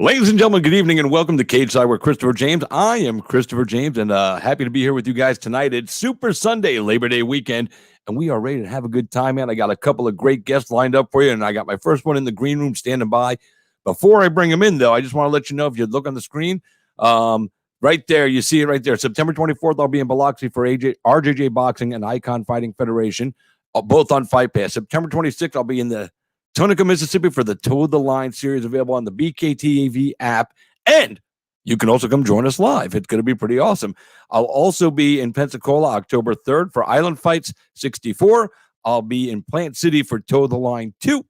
Ladies and gentlemen, good evening and welcome to Cage Side with Christopher James. I am Christopher James and happy to be here with you guys tonight. It's Super Sunday, Labor Day weekend, and we are ready to have a good time, man. I got a couple of great guests lined up for you, and I got my first one in the green room standing by. Before I bring him in, though, I just want to let you know, if you look on the screen, right there, you see it right there. September 24th, I'll be in Biloxi for RJJ Boxing and Icon Fighting Federation, both on Fight Pass. September 26th, I'll be in the Tunica, Mississippi for the Toe the Line series, available on the BKTV app. And you can also come join us live. It's going to be pretty awesome. I'll also be in Pensacola October 3rd for Island Fights 64. I'll be in Plant City for Toe the Line 2.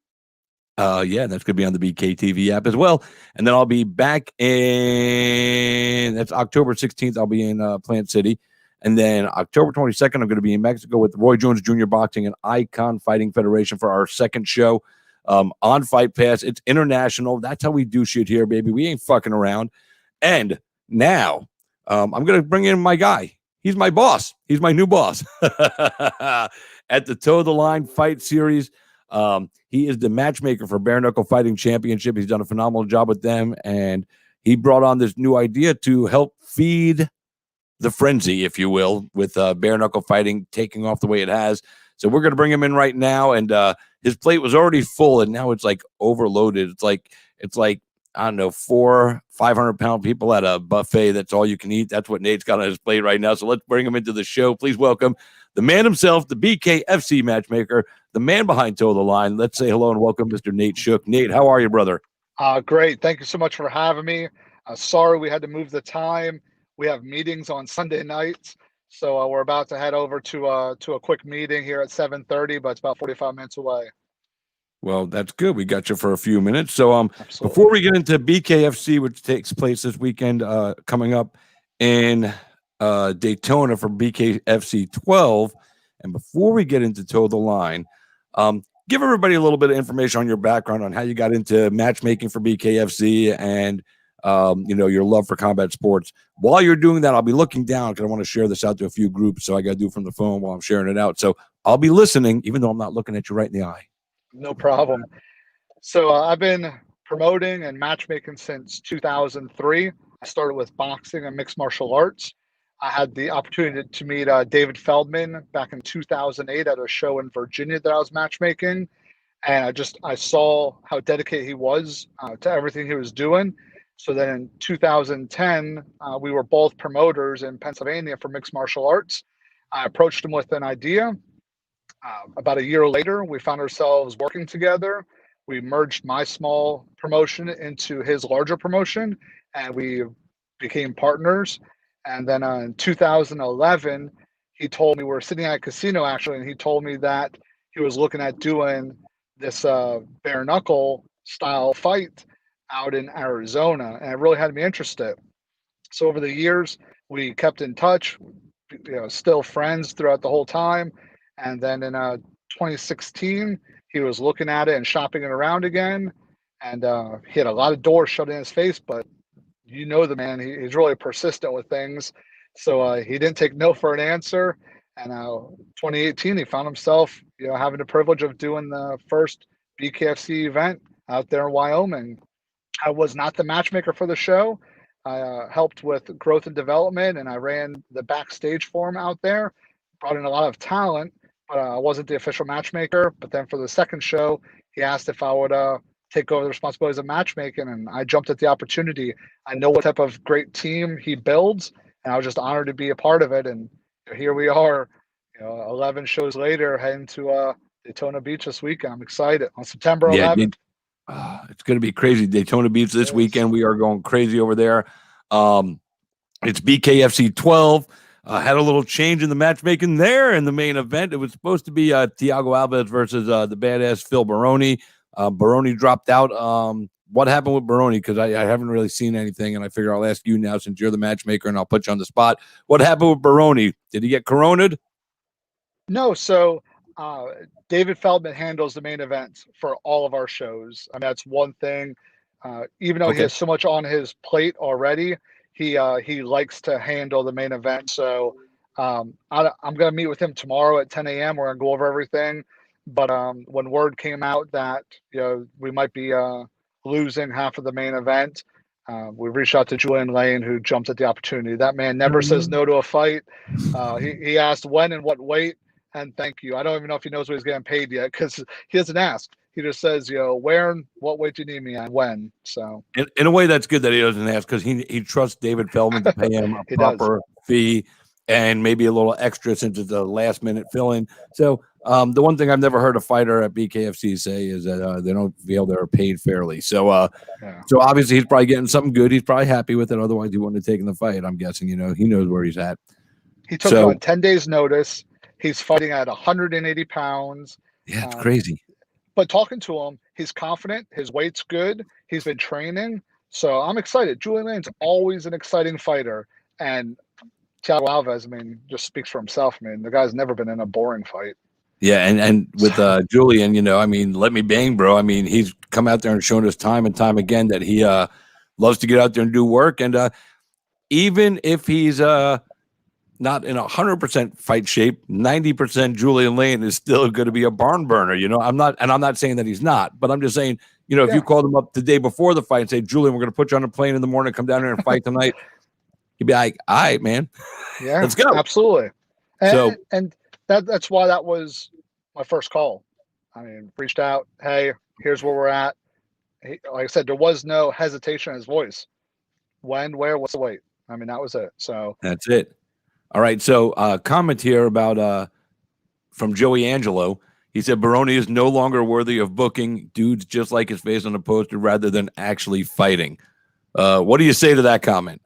Yeah, that's going to be on the BKTV app as well. And then I'll be back that's October 16th. I'll be in Plant City. And then October 22nd, I'm going to be in Mexico with Roy Jones Jr. Boxing and Icon Fighting Federation for our second show. On Fight Pass. It's international. That's how we do shit here, baby. We ain't fucking around. And now I'm going to bring in my guy. He's my boss. He's my new boss at the Toe the Line Fight Series. He is the matchmaker for Bare Knuckle Fighting Championship. He's done a phenomenal job with them, and he brought on this new idea to help feed the frenzy, if you will, with Bare Knuckle Fighting taking off the way it has. So we're going to bring him in right now, and his plate was already full, and now it's like overloaded. It's like I don't know, 500-pound people at a buffet. That's all you can eat. That's what Nate's got on his plate right now. So let's bring him into the show. Please welcome the man himself, the BKFC matchmaker, the man behind Toe the Line. Let's say hello and welcome Mr. Nate Shook. Nate, how are you, brother? Great. Thank you so much for having me. Sorry we had to move the time. We have meetings on Sunday nights. So we're about to head over to a quick meeting here at 7:30, but it's about 45 minutes away. Well, that's good. We got you for a few minutes. So before we get into BKFC, which takes place this weekend, coming up in Daytona for BKFC 12, and before we get into Toe the Line, give everybody a little bit of information on your background, on how you got into matchmaking for BKFC and your love for combat sports. While you're doing that, I'll be looking down because I want to share this out to a few groups. So I got to do it from the phone while I'm sharing it out. So I'll be listening, even though I'm not looking at you right in the eye. No problem. So I've been promoting and matchmaking since 2003. I started with boxing and mixed martial arts. I had the opportunity to meet David Feldman back in 2008 at a show in Virginia that I was matchmaking. And I saw how dedicated he was to everything he was doing. So then in 2010, we were both promoters in Pennsylvania for mixed martial arts. I approached him with an idea. About a year later, we found ourselves working together. We merged my small promotion into his larger promotion, and we became partners. And then in 2011, he told me, we were sitting at a casino actually, and he told me that he was looking at doing this bare knuckle style fight out in Arizona, and it really had me interested. So over the years, we kept in touch, still friends throughout the whole time. And then in 2016, he was looking at it and shopping it around again. And he had a lot of doors shut in his face, but you know the man, he's really persistent with things. So he didn't take no for an answer. And 2018, he found himself, having the privilege of doing the first BKFC event out there in Wyoming. I was not the matchmaker for the show. I helped with growth and development, and I ran the backstage for him out there, brought in a lot of talent, but I wasn't the official matchmaker. But then for the second show, he asked if I would take over the responsibilities of matchmaking, and I jumped at the opportunity. I know what type of great team he builds, and I was just honored to be a part of it. And here we are, 11 shows later, heading to Daytona Beach this weekend. I'm excited on September 11th. It's going to be crazy. Daytona Beach this weekend. We are going crazy over there. It's BKFC 12. Had a little change in the matchmaking there in the main event. It was supposed to be Thiago Alves versus the badass Phil Baroni. Baroni dropped out. What happened with Baroni? Because I haven't really seen anything, and I figure I'll ask you now since you're the matchmaker, and I'll put you on the spot. What happened with Baroni? Did he get coroned? No, so David Feldman handles the main event for all of our shows. I mean, that's one thing. Even though he has so much on his plate already, he likes to handle the main event. So I'm going to meet with him tomorrow at 10 a.m. We're going to go over everything. But when word came out that we might be losing half of the main event, We reached out to Julian Lane, who jumped at the opportunity. That man never says no to a fight. He asked when and what weight, and thank you. I don't even know if he knows what he's getting paid yet because he doesn't ask. He just says, where and what weight do you need me at, when. So in a way, that's good that he doesn't ask, because he trusts David Feldman to pay him a proper fee and maybe a little extra since it's a last minute fill in. So the one thing I've never heard a fighter at BKFC say is that they don't feel they're paid fairly. So so obviously he's probably getting something good. He's probably happy with it. Otherwise he wouldn't have taken the fight. I'm guessing, he knows where he's at. He took it on 10 days notice. He's fighting at 180 pounds. Yeah, it's crazy. But talking to him, he's confident. His weight's good. He's been training. So I'm excited. Julian Lane's always an exciting fighter. And Thiago Alves, just speaks for himself. The guy's never been in a boring fight. Yeah, and with Julian, let me bang, bro. He's come out there and shown us time and time again that he loves to get out there and do work. And even if he's not in 100% fight shape, 90% Julian Lane is still going to be a barn burner. I'm not saying that he's not, but I'm just saying, if you called him up the day before the fight and say, Julian, we're going to put you on a plane in the morning, come down here and fight tonight, he'd be like, all right, man. Yeah, let's go. Absolutely. And that's why that was my first call. Reached out, hey, here's where we're at. Like I said, there was no hesitation in his voice. When, where, what's the weight? That was it. So that's it. All right. So comment here about from Joey Angelo. He said Baroni is no longer worthy of booking dudes just like his face on the poster rather than actually fighting. What do you say to that comment?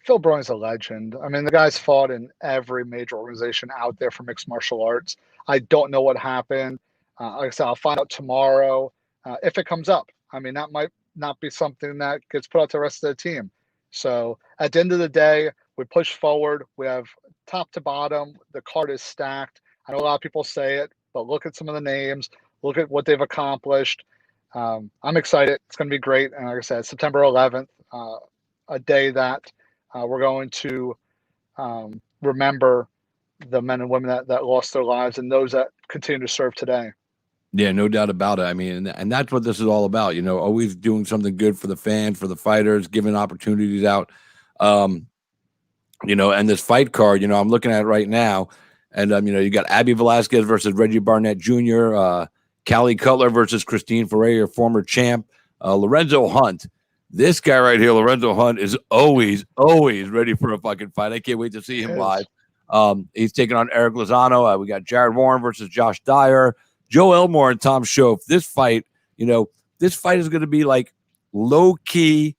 Phil Baroni's a legend. The guy's fought in every major organization out there for mixed martial arts. I don't know what happened. Like I said, I'll find out tomorrow if it comes up. That might not be something that gets put out to the rest of the team. So at the end of the day, we push forward. We have top to bottom. The card is stacked. I know a lot of people say it, but look at some of the names. Look at what they've accomplished. I'm excited. It's going to be great. And like I said, September 11th, a day that we're going to remember the men and women that lost their lives and those that continue to serve today. Yeah, no doubt about it. And that's what this is all about, always doing something good for the fans, for the fighters, giving opportunities out. And this fight card, I'm looking at it right now. And, you got Abby Velasquez versus Reggie Barnett Jr., Callie Cutler versus Christine Ferreira, former champ, Lorenzo Hunt. This guy right here, Lorenzo Hunt, is always ready for a fucking fight. I can't wait to see him live. He's taking on Eric Lozano. We got Jared Warren versus Josh Dyer, Joe Elmore and Tom Schoaf. This fight, this fight is going to be like low key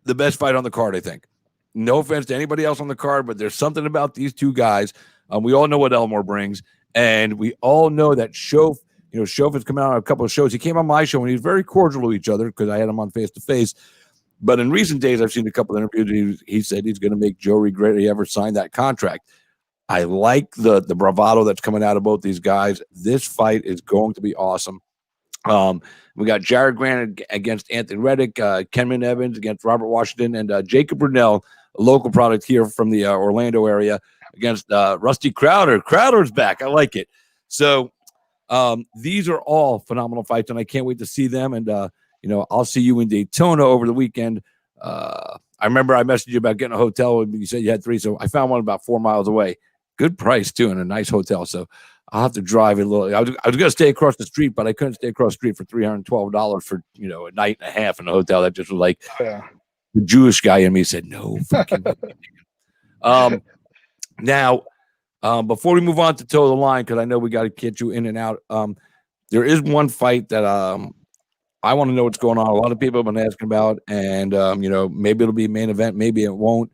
the best fight on the card, I think. No offense to anybody else on the card, but there's something about these two guys. We all know what Elmore brings, and we all know that Schoaf, Schoaf has come out on a couple of shows. He came on my show, and he's very cordial to each other because I had him on face-to-face. But in recent days, I've seen a couple of interviews. He said he's going to make Joe regret he ever signed that contract. I like the bravado that's coming out of both these guys. This fight is going to be awesome. We got Jared Grant against Anthony Reddick, Kenman Evans against Robert Washington, and Jacob Brunel, a local product here from the Orlando area, against Rusty Crowder. Crowder's back. I like it. So these are all phenomenal fights, and I can't wait to see them. And, I'll see you in Daytona over the weekend. I remember I messaged you about getting a hotel. You said you had 3, so I found one about 4 miles away. Good price, too, and a nice hotel. So I'll have to drive a little. I was going to stay across the street, but I couldn't stay across the street for $312 for, a night and a half in a hotel. That just was like the Jewish guy in me said, no fucking way. Now, before we move on to toe the line, because I know we got to get you in and out, there is one fight that I want to know what's going on. A lot of people have been asking about, and, maybe it'll be a main event. Maybe it won't.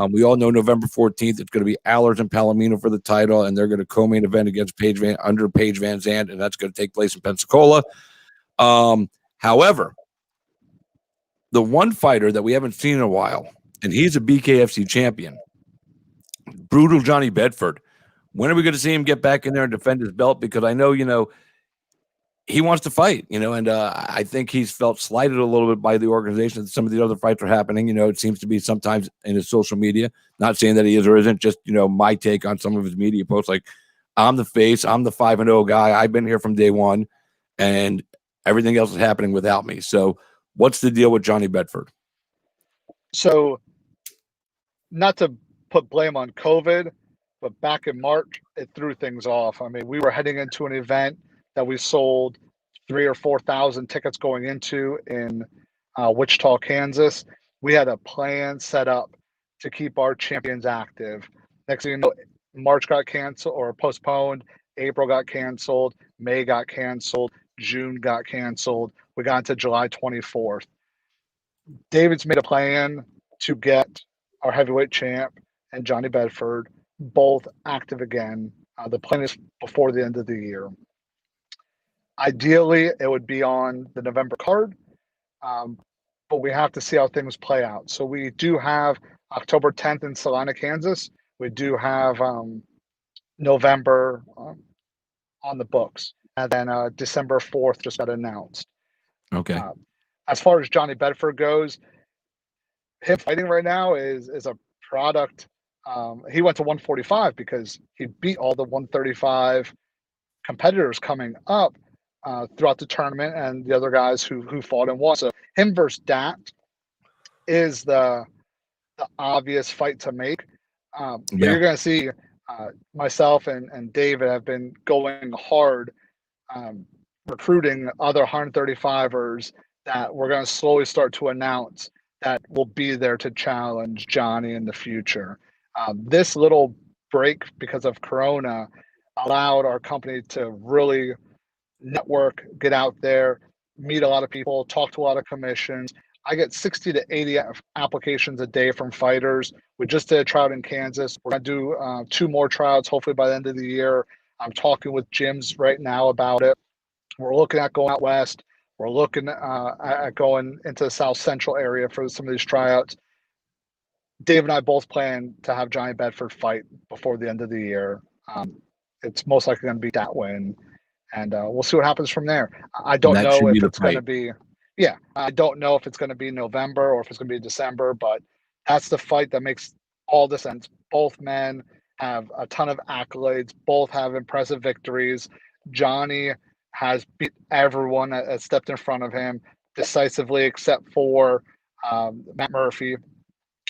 We all know November 14th, it's going to be Allers and Palomino for the title, and they're going to co-main event against Paige Van Zandt, and that's going to take place in Pensacola. However, the one fighter that we haven't seen in a while, and he's a BKFC champion, Brutal Johnny Bedford. When are we going to see him get back in there and defend his belt? Because I know, he wants to fight, and I think he's felt slighted a little bit by the organization. Some of the other fights are happening. It seems to be sometimes in his social media, not saying that he is or isn't, just, my take on some of his media posts. Like, I'm the face, I'm the 5-0 guy. I've been here from day one, and everything else is happening without me. So what's the deal with Johnny Bedford? So, not to put blame on COVID, but back in March, it threw things off. I mean, we were heading into an event that we sold 3 or 4,000 tickets going into in Wichita, Kansas. We had a plan set up to keep our champions active. Next thing you know, March got canceled or postponed. April got canceled. May got canceled. June got canceled. We got into July 24th. David's made a plan to get our heavyweight champ and Johnny Bedford both active again. The plan is before the end of the year. Ideally, it would be on the November card, but we have to see how things play out. So we do have October 10th in Salina, Kansas. We do have November on the books. And then December 4th just got announced. Okay. As far as Johnny Bedford goes, him fighting right now is a product. He went to 145 because he beat all the 135 competitors coming up throughout the tournament and the other guys who fought and won. So him versus Dat is the obvious fight to make. But you're going to see myself and David have been going hard recruiting other 135ers that we're going to slowly start to announce that will be there to challenge Johnny in the future. This little break because of Corona allowed our company to really network, get out there, meet a lot of people, talk to a lot of commissions. I get 60 to 80 applications a day from fighters. We just did a tryout in Kansas. We're going to do 2 more tryouts hopefully by the end of the year. I'm talking with gyms right now about it. We're looking at going out west. We're looking at going into the South Central area for some of these tryouts. Dave and I both plan to have Johnny Bedford fight before the end of the year. It's most likely going to be that win, and we'll see what happens from there. I don't know if it's going to be, I don't know if it's going to be November or if it's going to be December, but that's the fight that makes all the sense. Both men have a ton of accolades. Both have impressive victories. Johnny has beat everyone that stepped in front of him decisively, except for Matt Murphy.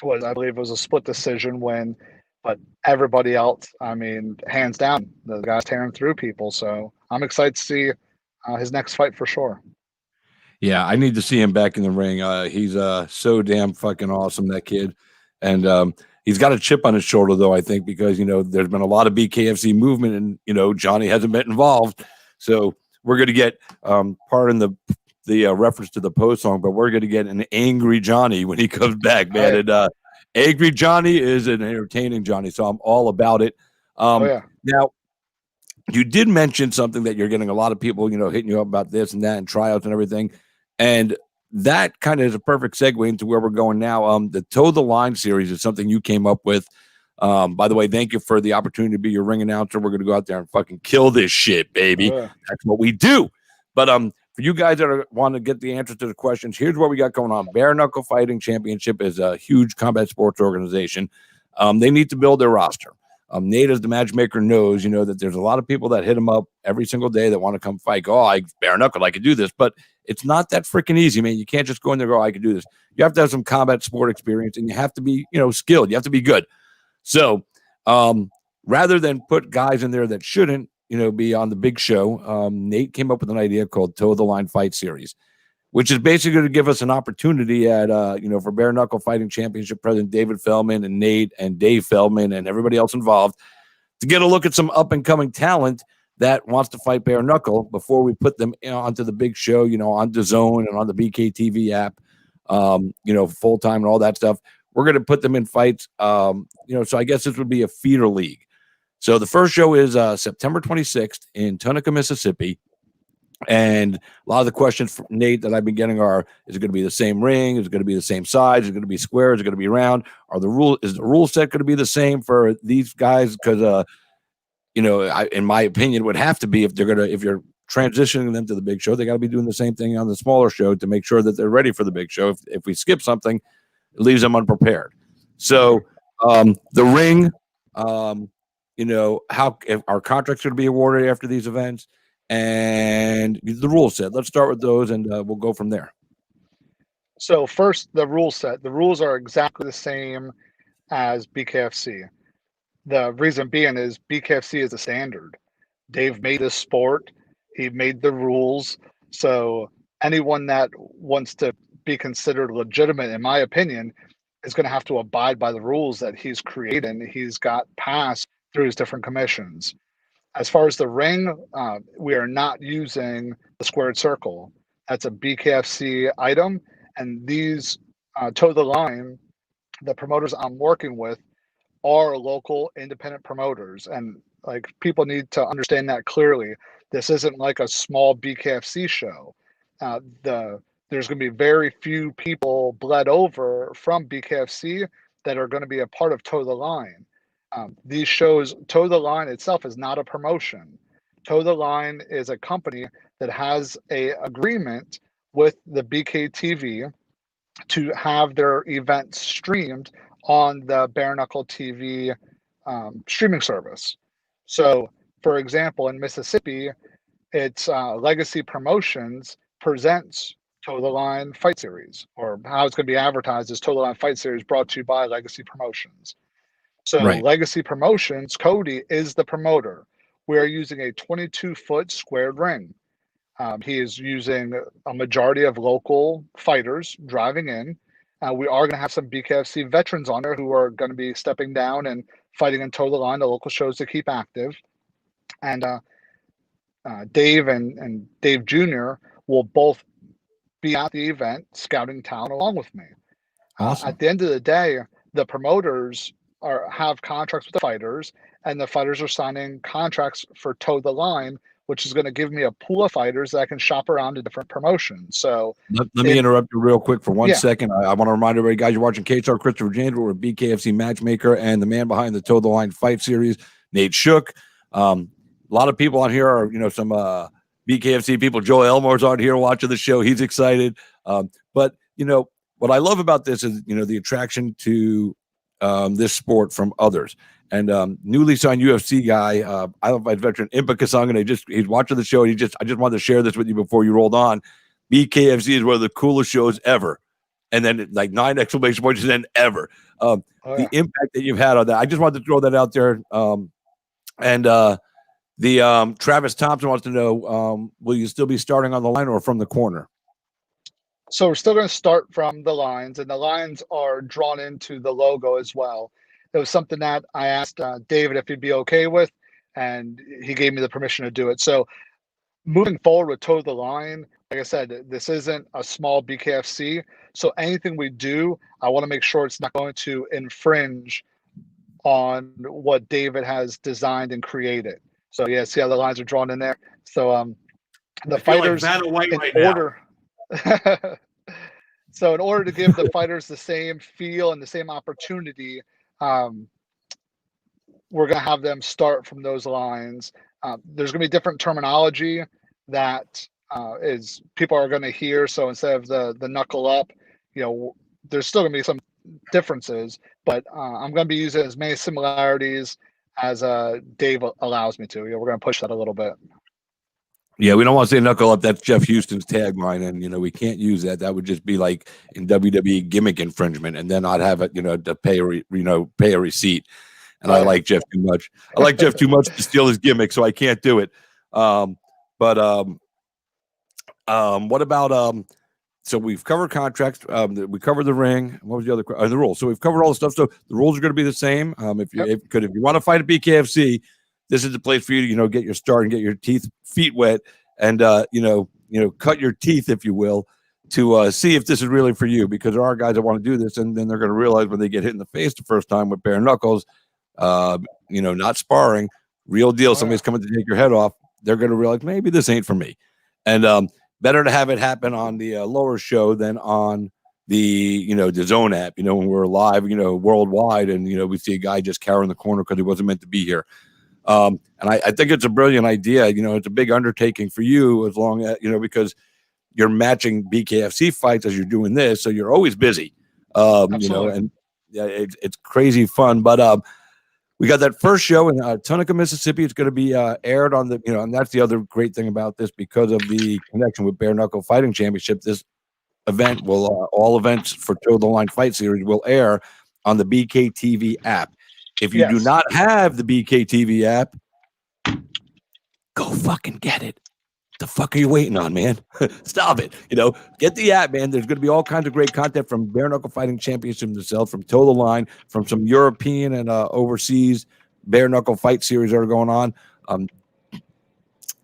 I believe it was a split decision win, but everybody else, I mean, hands down, the guy's tearing through people. So I'm excited to see his next fight for sure. Yeah, I need to see him back in the ring. He's so damn fucking awesome, that kid. And he's got a chip on his shoulder, though, I think, because, there's been a lot of BKFC movement and, Johnny hasn't been involved. So we're going to get, pardon the reference to the post song, but we're going to get an angry Johnny when he comes back, man. Right. And angry Johnny is an entertaining Johnny, so I'm all about it. Now, you did mention something that you're getting a lot of people, hitting you up about this and that and tryouts and everything. And that kind of is a perfect segue into where we're going now. The Toe the Line series is something you came up with. By the way, thank you for the opportunity to be your ring announcer. We're going to go out there and fucking kill this shit, baby. That's what we do. But for you guys that want to get the answers to the questions, here's what we got going on. Bare Knuckle Fighting Championship is a huge combat sports organization. They need to build their roster. Nate, as the matchmaker, knows, that there's a lot of people that hit him up every single day that want to come fight. Go, I bare knuckle, I could do this. But it's not that freaking easy, man. You can't just go in there and go, I could do this. You have to have some combat sport experience, and you have to be, skilled. You have to be good. So rather than put guys in there that shouldn't, be on the big show, Nate came up with an idea called Toe the Line Fight Series, which is basically to give us an opportunity at, for Bare Knuckle Fighting Championship President David Feldman and Nate and Dave Feldman and everybody else involved to get a look at some up-and-coming talent that wants to fight bare knuckle before we put them onto the big show, on DAZN and on the BKTV app, full-time and all that stuff. We're going to put them in fights, so I guess this would be a feeder league. So the first show is September 26th in Tunica, Mississippi. And a lot of the questions from Nate that I've been getting are, is it going to be the same ring? Is it going to be the same size? Is it going to be square? Is it going to be round? Is the rule set going to be the same for these guys? Because, in my opinion, it would have to be if you're transitioning them to the big show, they got to be doing the same thing on the smaller show to make sure that they're ready for the big show. If we skip something, it leaves them unprepared. So the ring, how if our contracts are to be awarded after these events, and the rule set. Let's start with those, and we'll go from there. So first, the rule set. The rules are exactly the same as BKFC. The reason being is BKFC is a standard. Dave made this sport. He made the rules. So anyone that wants to be considered legitimate, in my opinion, is going to have to abide by the rules that he's created. He's got passed through his different commissions. As far as the ring, we are not using the squared circle. That's a BKFC item. And these toe the line, the promoters I'm working with are local independent promoters. And like people need to understand that clearly. This isn't like a small BKFC show. There's going to be very few people bled over from BKFC that are going to be a part of Toe the Line. These shows, Toe the Line itself is not a promotion. Toe the Line is a company that has a agreement with the BKTV to have their events streamed on the Bare Knuckle TV streaming service. So, for example, in Mississippi, it's Legacy Promotions presents Toe the Line Fight Series, or how it's going to be advertised as Toe the Line Fight Series, brought to you by Legacy Promotions. So Right. Legacy Promotions, Cody is the promoter. We are using a 22-foot squared ring. He is using a majority of local fighters driving in. We are going to have some BKFC veterans on there who are going to be stepping down and fighting in Toe the Line, the local shows to keep active. And Dave and Dave Jr. will both be at the event, scouting talent along with me. Awesome. At the end of the day, the promoters have contracts with the fighters, and the fighters are signing contracts for Toe the Line, which is going to give me a pool of fighters that I can shop around to different promotions. So let me interrupt you real quick for 1 Yeah. second. I want to remind everybody, guys, you're watching KHR Christopher James. We're a BKFC matchmaker and the man behind the Toe the Line Fight Series, Nate Shook. A lot of people on here are, some BKFC people. Joel Elmore's on here watching the show. He's excited. But, what I love about this is, the attraction to this sport from others. And newly signed UFC guy, Island veteran Impa Kasangane, he's watching the show. I just wanted to share this with you before you rolled on. BKFC is one of the coolest shows ever. And then like 9 exclamation points and then ever. The impact that you've had on that. I just wanted to throw that out there. Travis Thompson wants to know, will you still be starting on the line or from the corner? So we're still going to start from the lines, and the lines are drawn into the logo as well. It was something that I asked David if he'd be okay with, and he gave me the permission to do it. So moving forward with Toe the Line, like I said, this isn't a small BKFC. So anything we do, I want to make sure it's not going to infringe on what David has designed and created. So yeah, see how the lines are drawn in there? So the fighters like Vanna White in right order. So in order to give the fighters the same feel and the same opportunity, we're going to have them start from those lines. There's going to be different terminology that is people are going to hear. So instead of the knuckle up, there's still going to be some differences, but I'm going to be using as many similarities as Dave allows me to. We're going to push that a little bit. Yeah, we don't want to say knuckle up. That's Jeff Houston's tagline, and we can't use that. That would just be like in WWE gimmick infringement, and then I'd have it, to pay a receipt. And I like Jeff too much. I like Jeff too much to steal his gimmick, so I can't do it. What about so we've covered contracts. We covered the ring. What was the other the rules? So we've covered all the stuff. So the rules are going to be the same. If you want to fight at BKFC, this is the place for you to, get your start and get your feet wet and, cut your teeth, if you will, to see if this is really for you, because there are guys that want to do this. And then they're going to realize when they get hit in the face the first time with bare knuckles, not sparring, real deal. Somebody's coming to take your head off. They're going to realize maybe this ain't for me. And better to have it happen on the lower show than on the, the Zone app, when we're live, worldwide. And, we see a guy just cowering the corner because he wasn't meant to be here. And I think it's a brilliant idea. It's a big undertaking for you as long as, because you're matching BKFC fights as you're doing this. So you're always busy, and it's crazy fun. But we got that first show in Tunica, Mississippi. It's going to be aired on the, and that's the other great thing about this, because of the connection with Bare Knuckle Fighting Championship. This event will all events for Toe the Line Fight Series will air on the BKTV app. If you do Yes. not have the BKTV app, go fucking get it. The fuck are you waiting on, man? Stop it. Get the app, man. There's going to be all kinds of great content from Bare Knuckle Fighting Championship themselves, from Toe the Line, from some European and overseas Bare Knuckle Fight Series that are going on.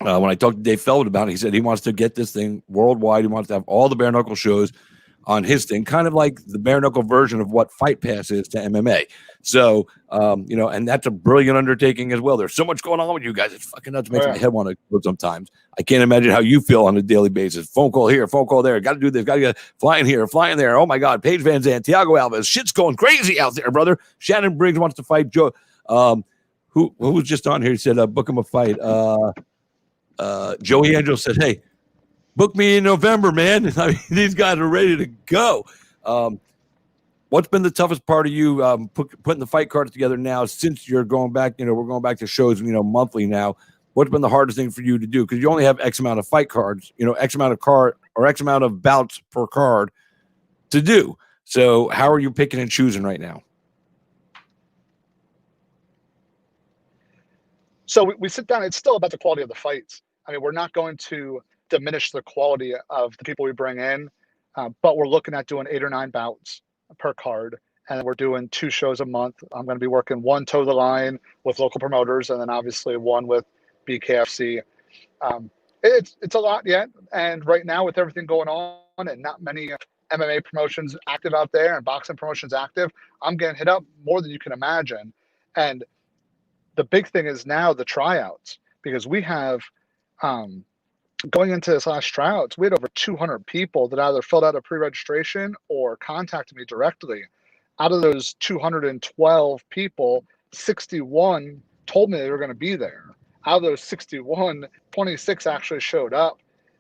When I talked to Dave Feldman about it, he said he wants to get this thing worldwide. He wants to have all the Bare Knuckle shows on his thing, kind of like the Bare Knuckle version of what Fight Pass is to MMA. So, and that's a brilliant undertaking as well. There's so much going on with you guys. It's fucking nuts. It makes my head want to explode sometimes. I can't imagine how you feel on a daily basis. Phone call here, phone call there. Got to do this. Got to get flying here, flying there. Oh my God. Paige Van Zandt, Thiago Alves. Shit's going crazy out there, brother. Shannon Briggs wants to fight Joe. Who was just on here? He said, book him a fight. Joey Angel said, hey, book me in November, man. I mean, these guys are ready to go. What's been the toughest part of you putting the fight cards together now since you're going back? We're going back to shows, monthly now. What's been the hardest thing for you to do? Because you only have X amount of fight cards, X amount of bouts per card to do. So how are you picking and choosing right now? So we sit down. It's still about the quality of the fights. I mean, we're not going to diminish the quality of the people we bring in, but we're looking at doing 8 or 9 bouts per card, and we're doing 2 shows a month. I'm going to be working 1 Toe the Line with local promoters, and then obviously 1 with BKFC. It's a lot yet, and right now with everything going on and not many MMA promotions active out there and boxing promotions active, I'm getting hit up more than you can imagine. And the big thing is now the tryouts, because we have going into this last tryouts, we had over 200 people that either filled out a pre-registration or contacted me directly. Out of those 212 people, 61 told me they were going to be there. Out of those 61, 26 actually showed up.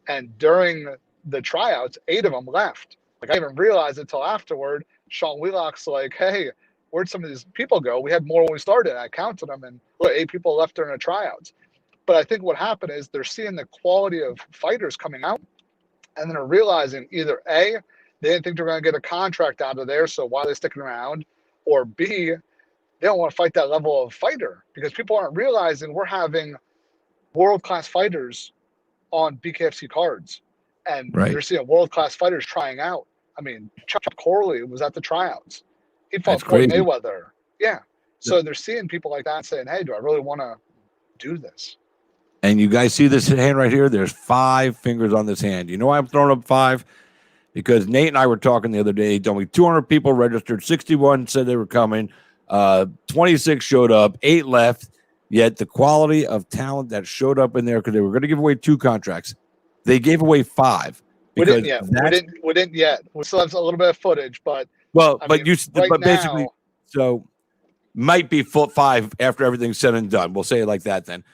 And during the tryouts, 8 of them left. Like, I didn't realize it until afterward. Sean Wheelock's like, hey, where'd some of these people go? We had more when we started. I counted them, and look, 8 people left during the tryouts. But I think what happened is they're seeing the quality of fighters coming out, and then they're realizing either A, they didn't think they're going to get a contract out of there, so why are they sticking around? Or B, they don't want to fight that level of fighter, because people aren't realizing we're having world-class fighters on BKFC cards, and they're seeing world-class fighters trying out. I mean, Chuck Corley was at the tryouts. He fought Floyd Mayweather. Yeah. So they're seeing people like that saying, hey, do I really want to do this? And you guys see this hand right here? There's 5 fingers on this hand. You know why I'm throwing up 5? Because Nate and I were talking the other day. He told me 200 people registered, 61 said they were coming, 26 showed up, 8 left. Yet the quality of talent that showed up in there, because they were going to give away 2 contracts, they gave away 5. We didn't yet. We didn't yet. We still have a little bit of footage, but basically, so might be 5 after everything's said and done. We'll say it like that then.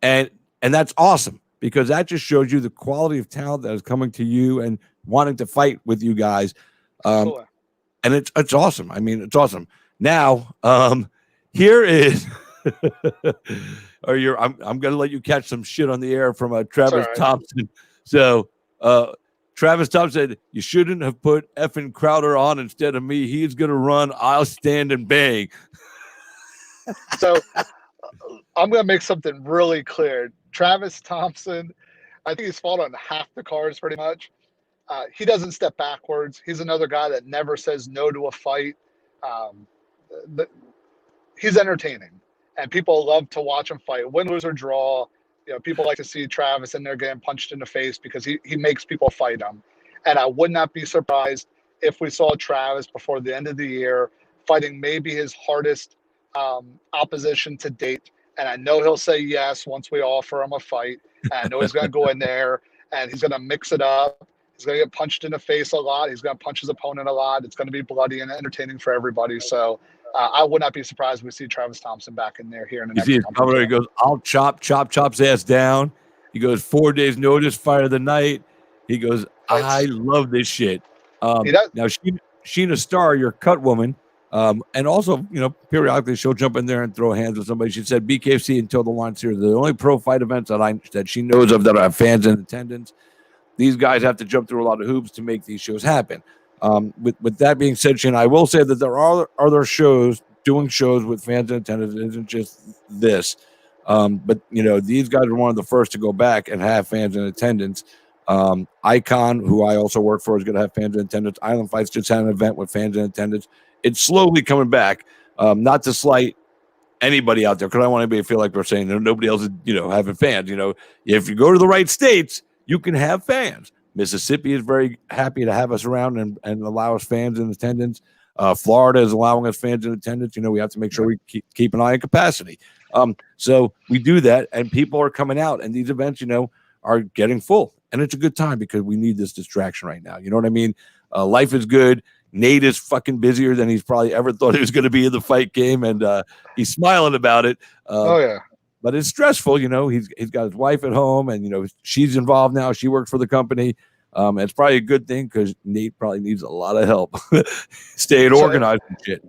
And that's awesome, because that just shows you the quality of talent that is coming to you and wanting to fight with you guys. And it's awesome. I mean, it's awesome. Now, here is I'm going to let you catch some shit on the air from Travis Thompson. So, Travis Thompson said, you shouldn't have put effing Crowder on instead of me. He's going to run. I'll stand and bang. So I'm going to make something really clear. Travis Thompson, I think he's fought on half the cards pretty much. He doesn't step backwards. He's another guy that never says no to a fight. He's entertaining, and people love to watch him fight. Win, lose, or draw. People like to see Travis in there getting punched in the face because he makes people fight him. And I would not be surprised if we saw Travis before the end of the year fighting maybe his hardest opposition to date. And I know he'll say yes once we offer him a fight. And I know he's going to go in there and he's going to mix it up. He's going to get punched in the face a lot. He's going to punch his opponent a lot. It's going to be bloody and entertaining for everybody. So I would not be surprised if we see Travis Thompson back in there here in the next month. He goes, I'll chop's ass down. He goes, 4 days notice, fire of the night. He goes, I love this shit. Now, Sheena Starr, your cut woman, and also, periodically she'll jump in there and throw hands with somebody. She said BKFC and Toe the Line Series are the only pro fight events that she knows of that have fans in attendance. these guys have to jump through a lot of hoops to make these shows happen. With that being said, Shane, I will say that there are other shows doing shows with fans in attendance. It isn't just this. But these guys are one of the first to go back and have fans in attendance. Icon, who I also work for, is going to have fans in attendance. Island Fights just had an event with fans in attendance. It's slowly coming back. Not to slight anybody out there, because I don't want anybody to feel like we're saying that nobody else is, having fans. If you go to the right states, you can have fans. Mississippi is very happy to have us around and allow us fans in attendance. Florida is allowing us fans in attendance. We have to make sure we keep an eye on capacity. So we do that, and people are coming out, and these events, are getting full, and it's a good time because we need this distraction right now. You know what I mean? Life is good. Nate is fucking busier than he's probably ever thought he was going to be in the fight game, and he's smiling about it. Oh yeah. But it's stressful, he's got his wife at home, and she's involved now. She works for the company. It's probably a good thing because Nate probably needs a lot of help staying organized and shit.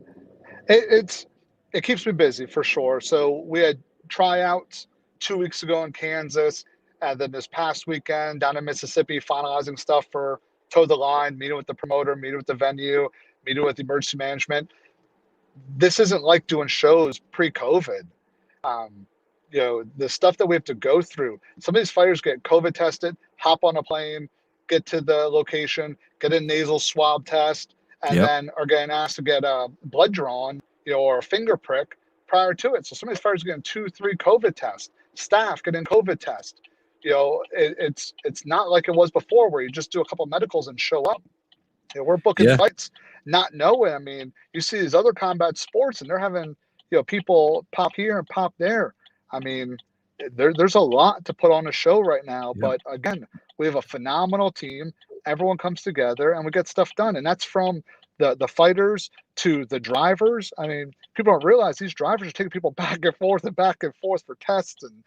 It keeps me busy for sure. So we had tryouts 2 weeks ago in Kansas, and then this past weekend down in Mississippi, finalizing stuff for Toe the Line, meeting with the promoter, meeting with the venue, meeting with the emergency management. This isn't like doing shows pre-COVID. The stuff that we have to go through. Some of these fighters get COVID tested, hop on a plane, get to the location, get a nasal swab test, and then are getting asked to get a blood drawn, or a finger prick prior to it. So some of these fighters are getting 2-3 COVID tests. Staff getting COVID test. It's not like it was before where you just do a couple of medicals and show up. We're booking fights not knowing. I mean, you see these other combat sports and they're having, people pop here and pop there. I mean, there's a lot to put on a show right now. But again, we have a phenomenal team. Everyone comes together and we get stuff done. And that's from the fighters to the drivers. I mean, people don't realize these drivers are taking people back and forth for tests and,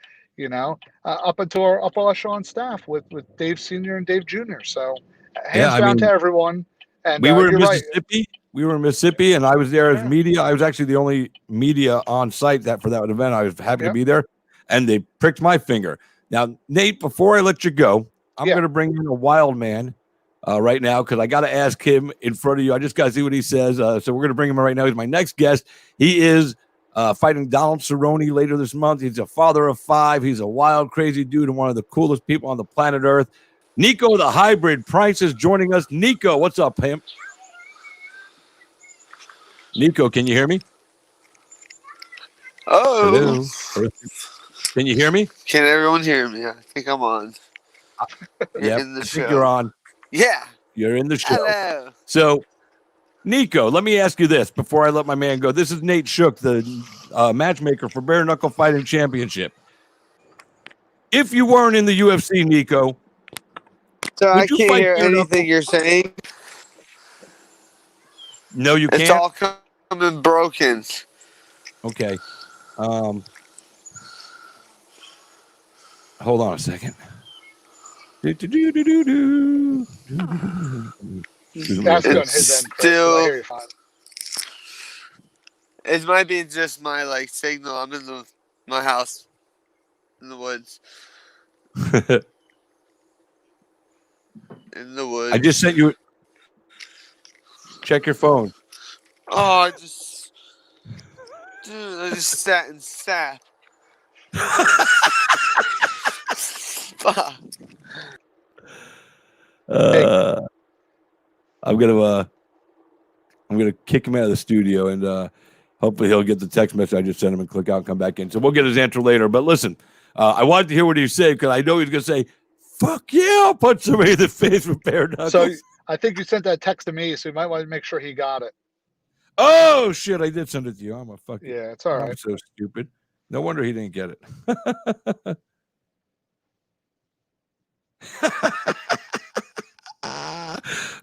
up into our upper echelon staff with Dave Sr. and Dave Jr. So hands down to everyone. And we were in Mississippi. Right. We were in Mississippi, and I was there as media. I was actually the only media on site for that event. I was happy to be there, and they pricked my finger. Now, Nate, before I let you go, I'm going to bring in a wild man right now because I got to ask him in front of you. I just got to see what he says. So we're going to bring him in right now. He's my next guest. He is fighting Donald Cerrone later this month. He's a father of 5. He's a wild, crazy dude and one of the coolest people on the planet Earth. Niko the Hybrid Price is joining us. Niko, what's up, pimp? Niko, can you hear me? Oh. Hello. Can you hear me? Can everyone hear me? I think I'm on. Yeah, I think you're on. Yeah. You're in the show. Hello. So, Niko, let me ask you this before I let my man go. This is Nate Shook, the matchmaker for Bare Knuckle Fighting Championship. If you weren't in the UFC, Niko, so I can't hear anything you're saying. No, you can't. It's all coming broken. Okay. Hold on a second. That's on his end. Still, it might be just my signal. I'm in my house in the woods. In the woods. I just sent you. Check your phone. Oh, I just sat and sat. Fuck. I'm gonna kick him out of the studio, and hopefully he'll get the text message I just sent him and click out and come back in. So we'll get his answer later. But listen, I wanted to hear what he said because I know he's gonna say, "Fuck yeah, I'll punch somebody in the face with bare knuckles." So I think you sent that text to me, so you might want to make sure he got it. Oh shit! I did send it to you. I'm a fucking it's all right. I'm so stupid. No wonder he didn't get it.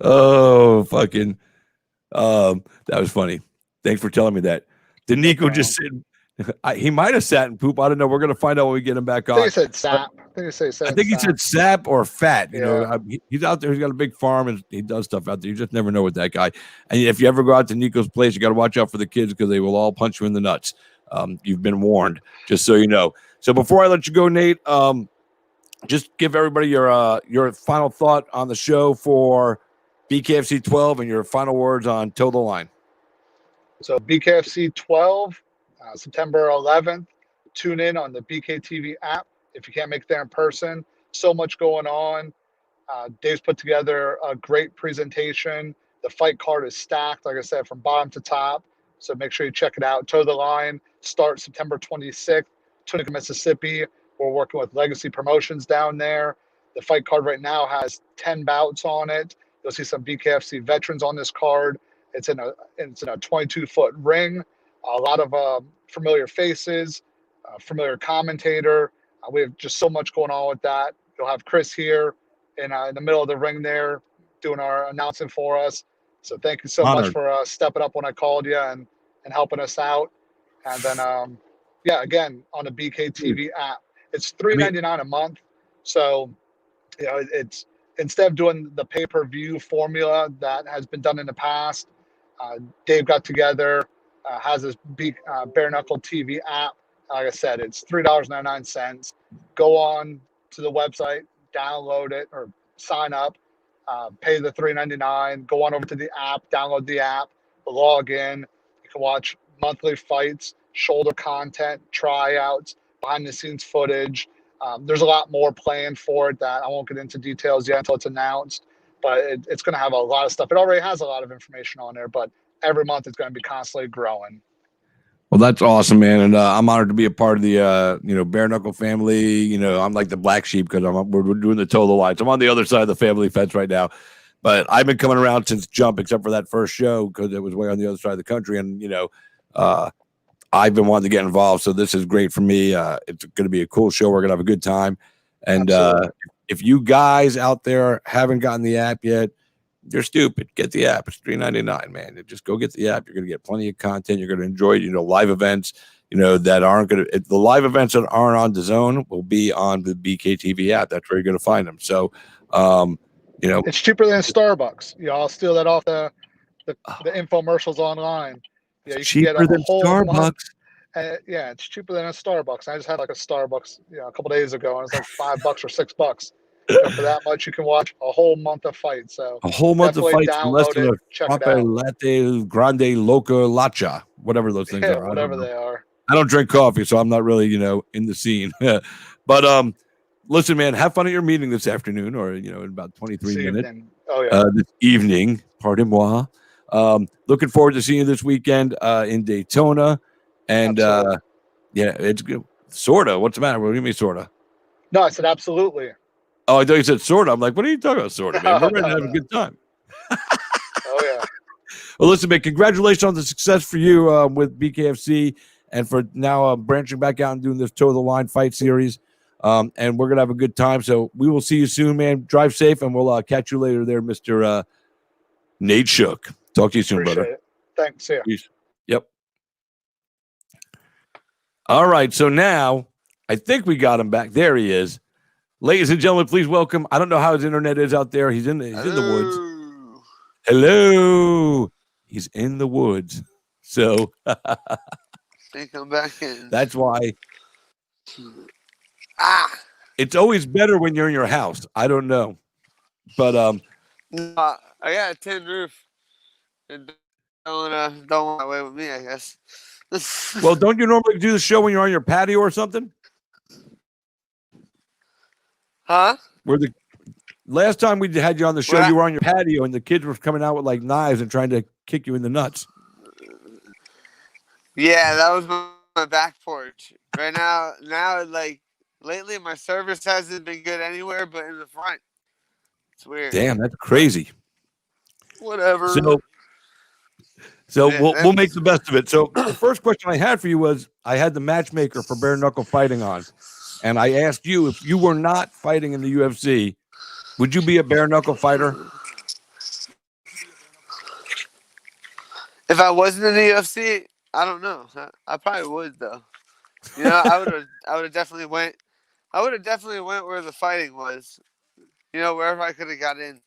Oh, fucking. That was funny. Thanks for telling me that. Did Niko just sit? He might have sat and poop. I don't know. We're gonna find out when we get him back on. I think he said sap. I think he said sap or fat. You know, he's out there. He's got a big farm and he does stuff out there. You just never know with that guy. And if you ever go out to Niko's place, you got to watch out for the kids because they will all punch you in the nuts. You've been warned, just so you know. So before I let you go, Nate, just give everybody your final thought on the show for BKFC 12 and your final words on Toe the Line. So BKFC 12, September 11th. Tune in on the BKTV app if you can't make it there in person. So much going on. Dave's put together a great presentation. The fight card is stacked, like I said, from bottom to top. So make sure you check it out. Toe the Line starts September 26th, Tunica, Mississippi. We're working with Legacy Promotions down there. The fight card right now has 10 bouts on it. You'll see some BKFC veterans on this card. It's in a 22-foot ring. A lot of familiar faces, familiar commentator. We have just so much going on with that. You'll have Chris here in the middle of the ring there doing our announcing for us. So thank you so much for stepping up when I called you and helping us out. And then, again, on the BKTV app, it's $3.99 a month. So, it's instead of doing the pay-per-view formula that has been done in the past, Dave got together, has this bare knuckle TV app. Like I said, it's $3.99. Go on to the website, download it or sign up, pay the $3.99. Go on over to the app, download the app, log in. You can watch monthly fights, shoulder content, tryouts, behind the scenes footage. There's a lot more planned for it that I won't get into details yet until it's announced, but it's going to have a lot of stuff. It already has a lot of information on there, but every month it's going to be constantly growing. Well, that's awesome, man, and I'm honored to be a part of the bare knuckle family. I'm like the black sheep because we're doing the Toe the Line. So I'm on the other side of the family fence right now, but I've been coming around since Jump, except for that first show because it was way on the other side of the country, and I've been wanting to get involved, so this is great for me. It's going to be a cool show. We're going to have a good time, and if you guys out there haven't gotten the app yet, you're stupid. Get the app. It's $3.99, man. Just go get the app. You're going to get plenty of content. You're going to enjoy it. Live events, that aren't going to – the live events that aren't on DAZN will be on the BKTV app. That's where you're going to find them. So, it's cheaper than Starbucks. I'll steal that off the infomercials online. Yeah, you can get a whole Starbucks. Month. It's cheaper than a Starbucks. I just had like a Starbucks a couple days ago, and it's like $5 or $6. For that much, you can watch a whole month of fights. So a whole month of fights for less than a latte grande loca latcha, whatever those things are. Whatever they are. I don't drink coffee, so I'm not really in the scene. But listen, man, have fun at your meeting this afternoon, or in about 23 minutes. Oh yeah, this evening. Pardon moi. Looking forward to seeing you this weekend in Daytona, and it's good. Sorta. What's the matter? What do you mean, sorta? No, I said absolutely. Oh, I thought you said sorta. I'm like, what are you talking about, sorta, man? We're going to have a good time. Oh, yeah. Well, listen, man, congratulations on the success for you with BKFC and for now branching back out and doing this Toe the Line fight series. And we're going to have a good time. So we will see you soon, man. Drive safe, and we'll catch you later there, Mr. Nate Shook. Talk to you soon, brother. It. Thanks. Yeah. Peace. Yep. All right. So now I think we got him back. There he is. Ladies and gentlemen, please welcome. I don't know how his internet is out there. He's in the woods. Hello. He's in the woods. So think I'm back in. That's why. It's always better when you're in your house. I don't know. But I got a tin roof. And don't want away with me, I guess. Well, don't you normally do the show when you're on your patio or something? Huh? Where the last time we had you on the show, you were on your patio and the kids were coming out with like knives and trying to kick you in the nuts. Yeah, that was my back porch. Right now, like lately, my service hasn't been good anywhere but in the front. It's weird. Damn, that's crazy. Whatever. So we'll make the best of it. So the first question I had for you was, I had the matchmaker for bare knuckle fighting on. And I asked you, if you were not fighting in the UFC, would you be a bare knuckle fighter? If I wasn't in the UFC, I don't know. I probably would though. I would have definitely went. I would have definitely went where the fighting was. Wherever I could have got in.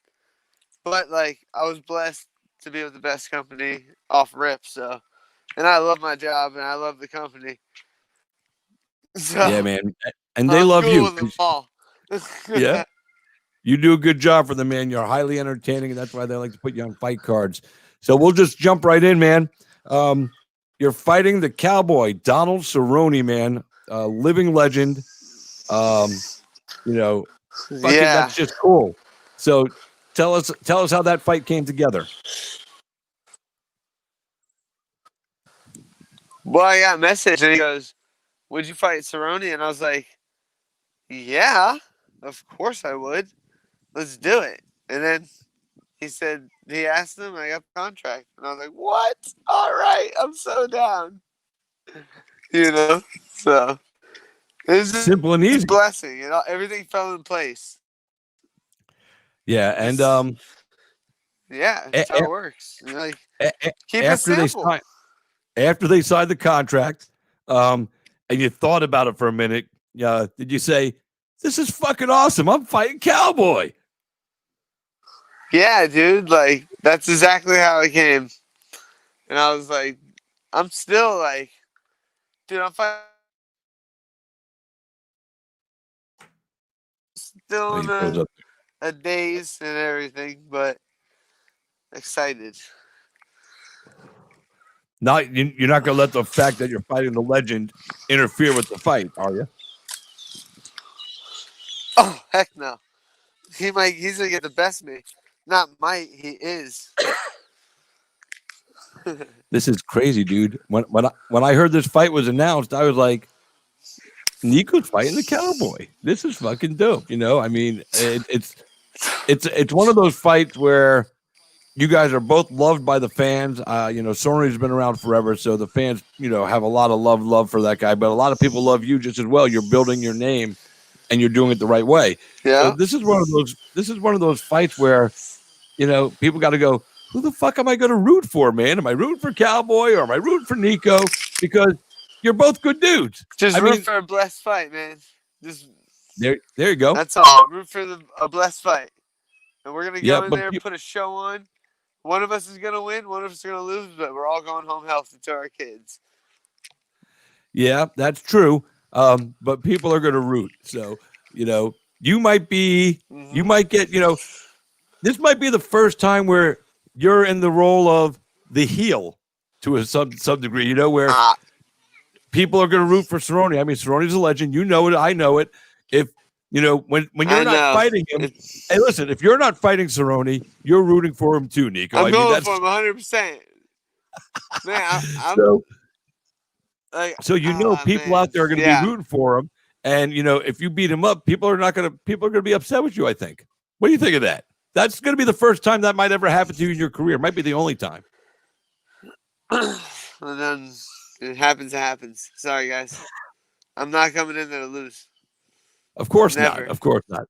But like, I was blessed to be with the best company off rip. So, and I love my job and I love the company. So, yeah, man. And they love you. Yeah. You do a good job for them, man. You're highly entertaining, and that's why they like to put you on fight cards. So we'll just jump right in, man. You're fighting the Cowboy, Donald Cerrone, man, living legend. Fucking that's just cool. So tell us how that fight came together. Well, I got a message, and he goes, "Would you fight Cerrone?" And I was like, "Yeah, of course I would. Let's do it." And then he said, he asked him, I got the contract. And I was like, what? All right, I'm so down. So it was Simple and easy. Blessing. Everything fell in place. Yeah, and yeah, that's how it works. Keep it simple. After they signed the contract, and you thought about it for a minute, did you say, "This is fucking awesome. I'm fighting Cowboy"? Yeah, dude. That's exactly how it came. And I was like, I'm still like, dude, I'm fighting. Still in a daze and everything, but excited. You're not going to let the fact that you're fighting the legend interfere with the fight, are you? Oh, heck no. He's going to get the best of me. Not might, he is. This is crazy, dude. When I heard this fight was announced, I was like, Niko's fighting the Cowboy. This is fucking dope. I mean, it's one of those fights where you guys are both loved by the fans. Cerrone's been around forever, so the fans, have a lot of love for that guy. But a lot of people love you just as well. You're building your name, and you're doing it the right way. Yeah. So this is one of those fights where, people got to go, who the fuck am I going to root for, man? Am I rooting for Cowboy or am I rooting for Niko? Because you're both good dudes. Just root for a blessed fight, man. Just there you go. That's all. Root for a blessed fight. And we're going to go in there and put a show on. One of us is going to win, one of us is going to lose, but we're all going home healthy to our kids. Yeah, that's true. But people are going to root. So, you might get, this might be the first time where you're in the role of the heel to some degree, where people are going to root for Cerrone. I mean, Cerrone's a legend. You know it. I know it. If, when you're not fighting him, hey, listen, if you're not fighting Cerrone, you're rooting for him too, Niko. I'm going for him 100%. Man, so people out there are going to be rooting for him, and if you beat him up, people are going to be upset with you. I think. What do you think of that? That's going to be the first time that might ever happen to you in your career. It might be the only time. And then it happens. Sorry, guys. I'm not coming in there to lose. Of course not. Of course not.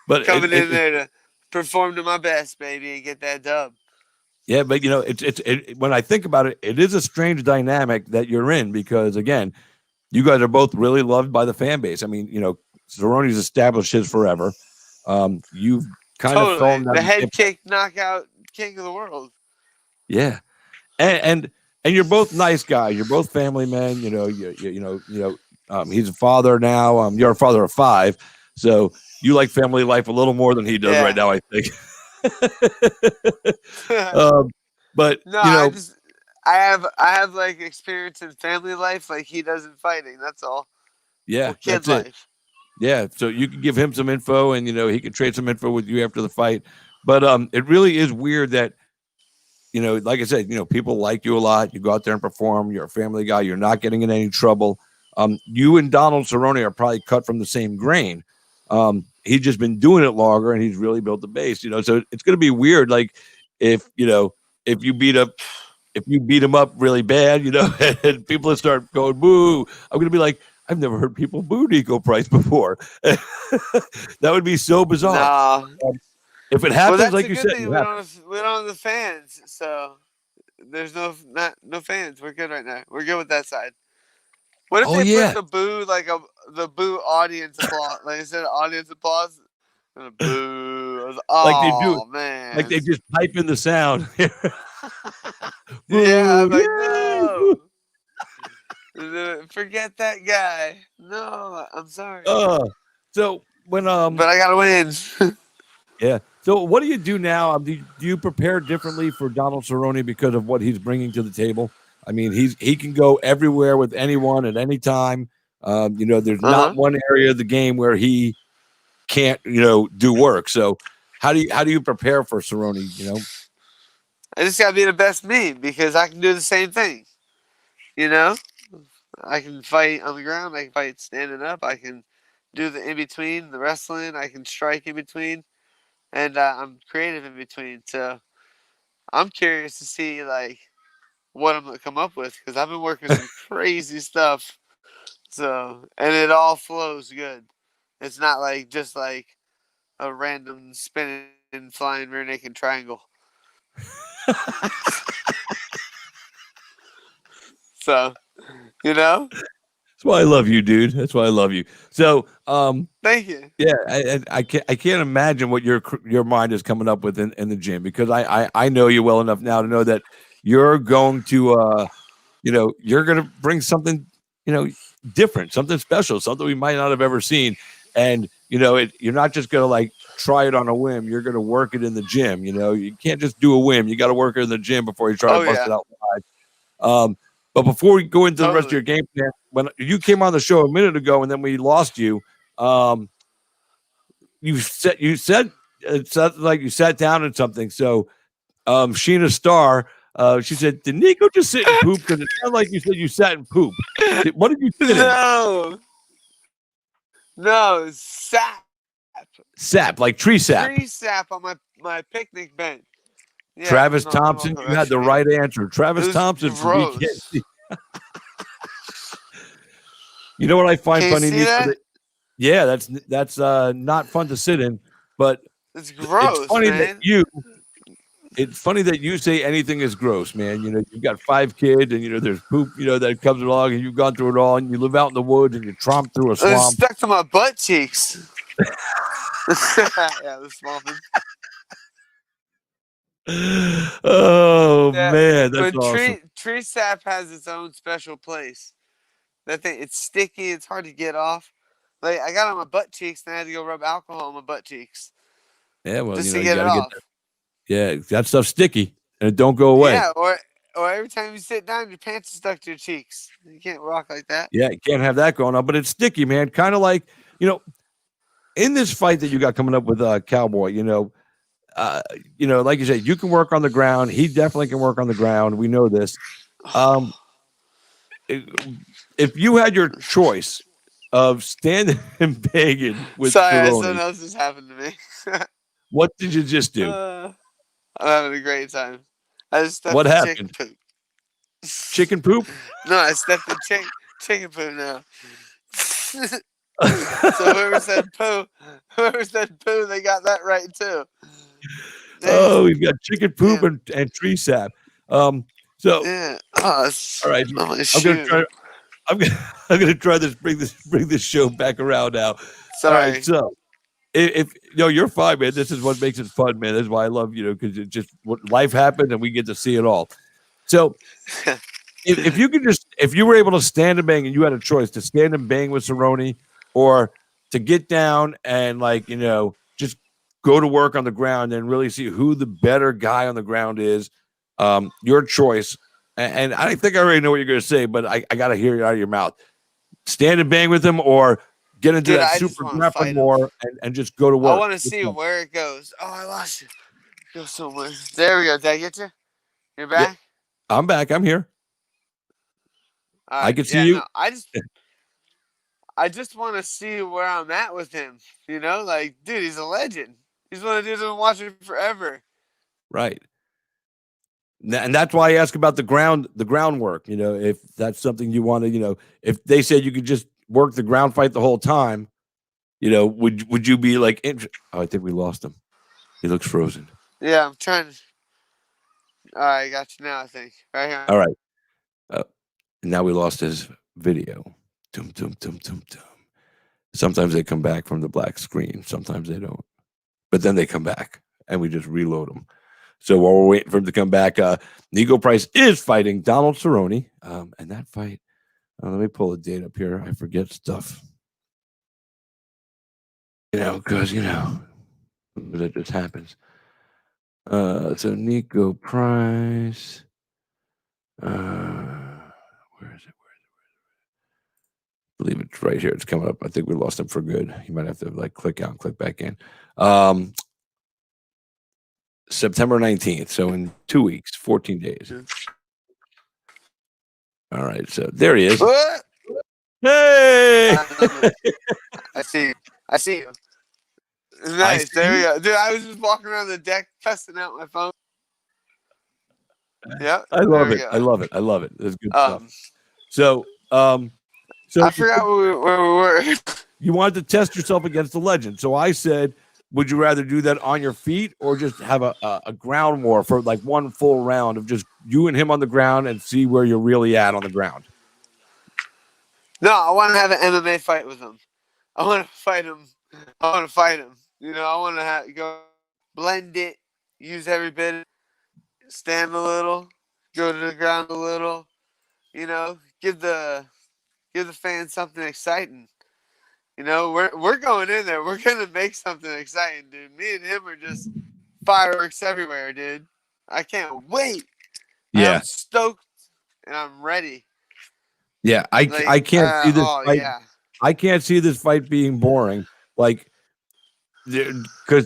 But coming in there to perform to my best, baby, and get that dub. Yeah, but when I think about it, it is a strange dynamic that you're in because again, you guys are both really loved by the fan base. I mean, Cerrone's established his forever. You've kind of fallen down the head kick knockout king of the world. Yeah, and you're both nice guys. You're both family men. He's a father now. You're a father of 5, so you like family life a little more than he does right now, I think. But no, I have like experience in family life like he does in fighting. That's all. Yeah, or kid that's life. it. Yeah, so you can give him some info, and he can trade some info with you after the fight. But it really is weird that like I said, people like you a lot. You go out there and perform. You're a family guy. You're not getting in any trouble. You and Donald Cerrone are probably cut from the same grain. He's just been doing it longer, and he's really built the base. So it's going to be weird. Like if you beat him up really bad, and people start going boo. I'm going to be like, I've never heard people boo Niko Price before. That would be so bizarre. Nah. If it happens, like you said, we don't have the fans, so there's no fans. We're good right now. We're good with that side. What if they put the boo the boo audience applause? Like instead of audience applause, boo. Like they do, man. Like they just pipe in the sound. Yeah, I'm like no. Forget that guy. No, I'm sorry. So when but I gotta win. Yeah. So what do you do now? Do you prepare differently for Donald Cerrone because of what he's bringing to the table? I mean, he can go everywhere with anyone at any time. There's not one area of the game where he can't, do work. So how do you prepare for Cerrone? I just gotta be the best me because I can do the same thing. You know, I can fight on the ground. I can fight standing up. I can do the in between, the wrestling. I can strike in between, and I'm creative in between. So I'm curious to see like what I'm gonna come up with because I've been working some crazy stuff. So and it all flows good. It's not like just like a random spinning, flying rear naked triangle. So That's why I love you, dude. That's why I love you. So, thank you. yeah, I can't imagine what your mind is coming up with in the gym because I know you well enough now to know that you're going to you're going to bring something different, something special, something we might not have ever seen, and you're not just going to like try it on a whim. You're going to work it in the gym. You can't just do a whim. You got to work it in the gym before you try to bust it out live. But before we go into the rest of your game plan, when you came on the show a minute ago and then we lost you, you said it sounded like you sat down and something. So Sheena Starr, she said, "Did Niko just sit and poop?" Because it sounded like you said you sat and poop. What did you sit in? No, sap. Sap, like tree sap. Tree sap on my picnic bench. Yeah, Travis Thompson, you had the right answer. Travis Thompson from BKFC. You know what I find funny, Niko? Yeah, that's not fun to sit in, but it's gross. It's funny man. It's funny that you say anything is gross, man. You've got 5 kids, and there's poop, that comes along, and you've gone through it all, and you live out in the woods, and you tromp through a swamp. It's stuck to my butt cheeks. Yeah, the small thing. Oh man, that's awesome. Tree sap has its own special place. That thing, it's sticky. It's hard to get off. Like I got it on my butt cheeks, and I had to go rub alcohol on my butt cheeks. Yeah, well, just you to get it off. Yeah, that stuff's sticky, and it don't go away. Yeah, or every time you sit down, your pants are stuck to your cheeks. You can't rock like that. Yeah, you can't have that going on, but it's sticky, man. Kind of like in this fight that you got coming up with Cowboy, like you said, you can work on the ground. He definitely can work on the ground. We know this. If you had your choice of standing and begging with Cerrone, something else has happened to me. What did you just do? I'm having a great time. I just stepped what in happened? Chicken poop. Chicken poop? No, I stepped in chicken poop now. So whoever said poo, they got that right too. Oh, we've got chicken poop and tree sap. So yeah. All right, I'm gonna try this. Bring this show back around now. Sorry. All right, so if you're fine, man. This is what makes it fun, man. That's why I love because it just what life happens and we get to see it all. So if you were able to stand and bang and you had a choice to stand and bang with Cerrone or to get down and just go to work on the ground and really see who the better guy on the ground is, your choice. And I think I already know what you're going to say, but I got to hear it out of your mouth. Stand and bang with him or get into that super grappling war and just go to work. I want to see where it goes. Oh, I lost you. Go somewhere. There we go. Did I get you? You're back? Yeah, I'm back. I'm here. Right. I can see you. No, I just want to see where I'm at with him. Like, dude, he's a legend. He's one of the dudes I've been watching forever. Right. And that's why I ask about the groundwork. If that's something you want to, if they said you could just work the ground fight the whole time, would you be like? Oh, I think we lost him. He looks frozen. Yeah, I'm trying to. All right, I got you now. I think right here. All right. Now we lost his video. Tum, tum, tum, tum, tum. Sometimes they come back from the black screen. Sometimes they don't. But then they come back, and we just reload them. So while we're waiting for him to come back, Niko Price is fighting Donald Cerrone. And that fight, let me pull a date up here. I forget stuff. because that just happens. So Niko Price. Where is it? I believe it's right here. It's coming up. I think we lost him for good. You might have to click out and click back in. September 19th. So in 2 weeks, 14 days. All right. So there he is. What? Hey! I see you. Nice. There we go. Dude, I was just walking around the deck testing out my phone. Yeah. I love it. I love it. That's good stuff. So I forgot where we were. You wanted to test yourself against the legend. So I said, would you rather do that on your feet or just have a ground war for one full round of just you and him on the ground and see where you're really at on the ground? No, I want to have an MMA fight with him. I want to fight him. I want to go blend it, use every bit, stand a little, go to the ground a little, give the fans something exciting. We're going in there. We're gonna make something exciting, dude. Me and him are just fireworks everywhere, dude. I can't wait. Yeah, I'm stoked and I'm ready. Yeah, I can't see this fight. Yeah. I can't see this fight being boring, because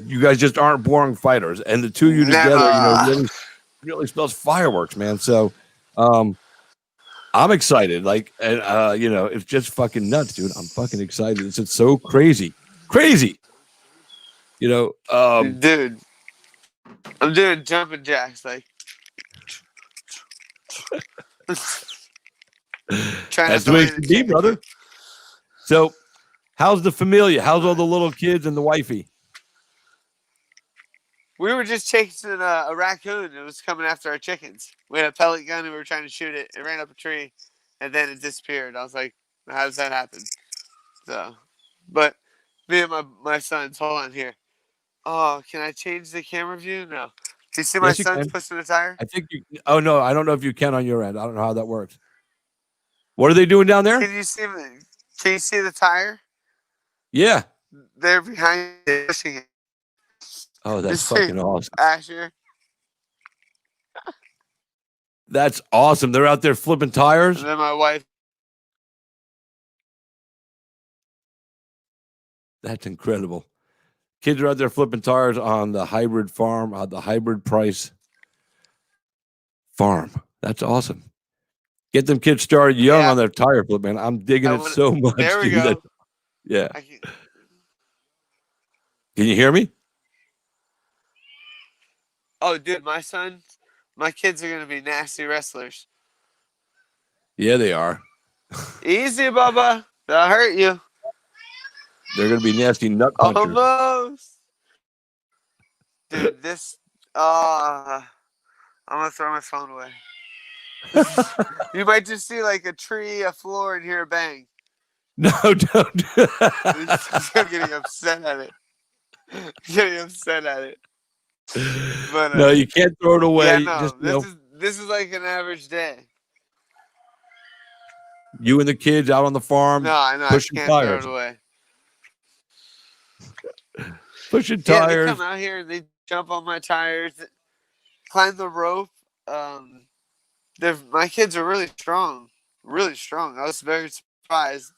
you guys just aren't boring fighters, and the two of you together, really spells fireworks, man. So, I'm excited. It's just fucking nuts, dude. I'm fucking excited. It's just so crazy. Dude, I'm doing jumping jacks, That's the way it should be, brother. So, how's the familia? How's all the little kids and the wifey? We were just chasing a raccoon. It was coming after our chickens. We had a pellet gun and we were trying to shoot it. It ran up a tree, and then it disappeared. I was like, how does that happen? So, but me and my sons, hold on here. Oh, can I change the camera view? No. Do you see my son's pushing the tire? I think you. Oh no, I don't know if you can on your end. I don't know how that works. What are they doing down there? Can you see the tire? Yeah. They're behind it, pushing it. Oh, that's fucking awesome. Asher. That's awesome. They're out there flipping tires. And then my wife. That's incredible. Kids are out there flipping tires on the hybrid farm, the Hybrid Price farm. That's awesome. Get them kids started young on their tire flip, man. I'm digging it so much. There we go. Yeah. Can you hear me? Oh, dude, my kids are going to be nasty wrestlers. Yeah, they are. Easy, Bubba. They'll hurt you. They're going to be nasty nut punchers. Almost. Dude, I'm going to throw my phone away. You might just see a tree, a floor, and hear a bang. No, don't. I'm getting upset at it. But, no, you can't throw it away. Yeah, no, this is like an average day. You and the kids out on the farm. No, I know. I can't tires. throw it away. Pushing tires. Yeah, they come out here and they jump on my tires, climb the rope. My kids are really strong. Really strong. I was very surprised.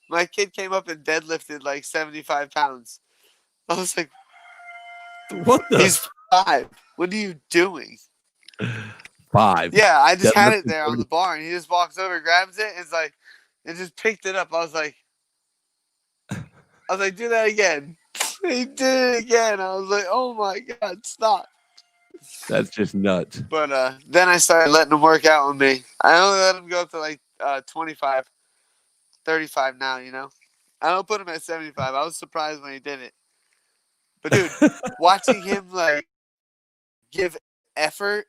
My kid came up and deadlifted 75 pounds. I was like, what the? He's 5. What are you doing? 5. Yeah, I just had it there on the bar, and he just walks over, grabs it, and just picked it up. I was like, do that again. He did it again. I was like, oh my God, stop. That's just nuts. But then I started letting him work out with me. I only let him go up to 25, 35 now, I don't put him at 75. I was surprised when he did it. But dude, watching him give effort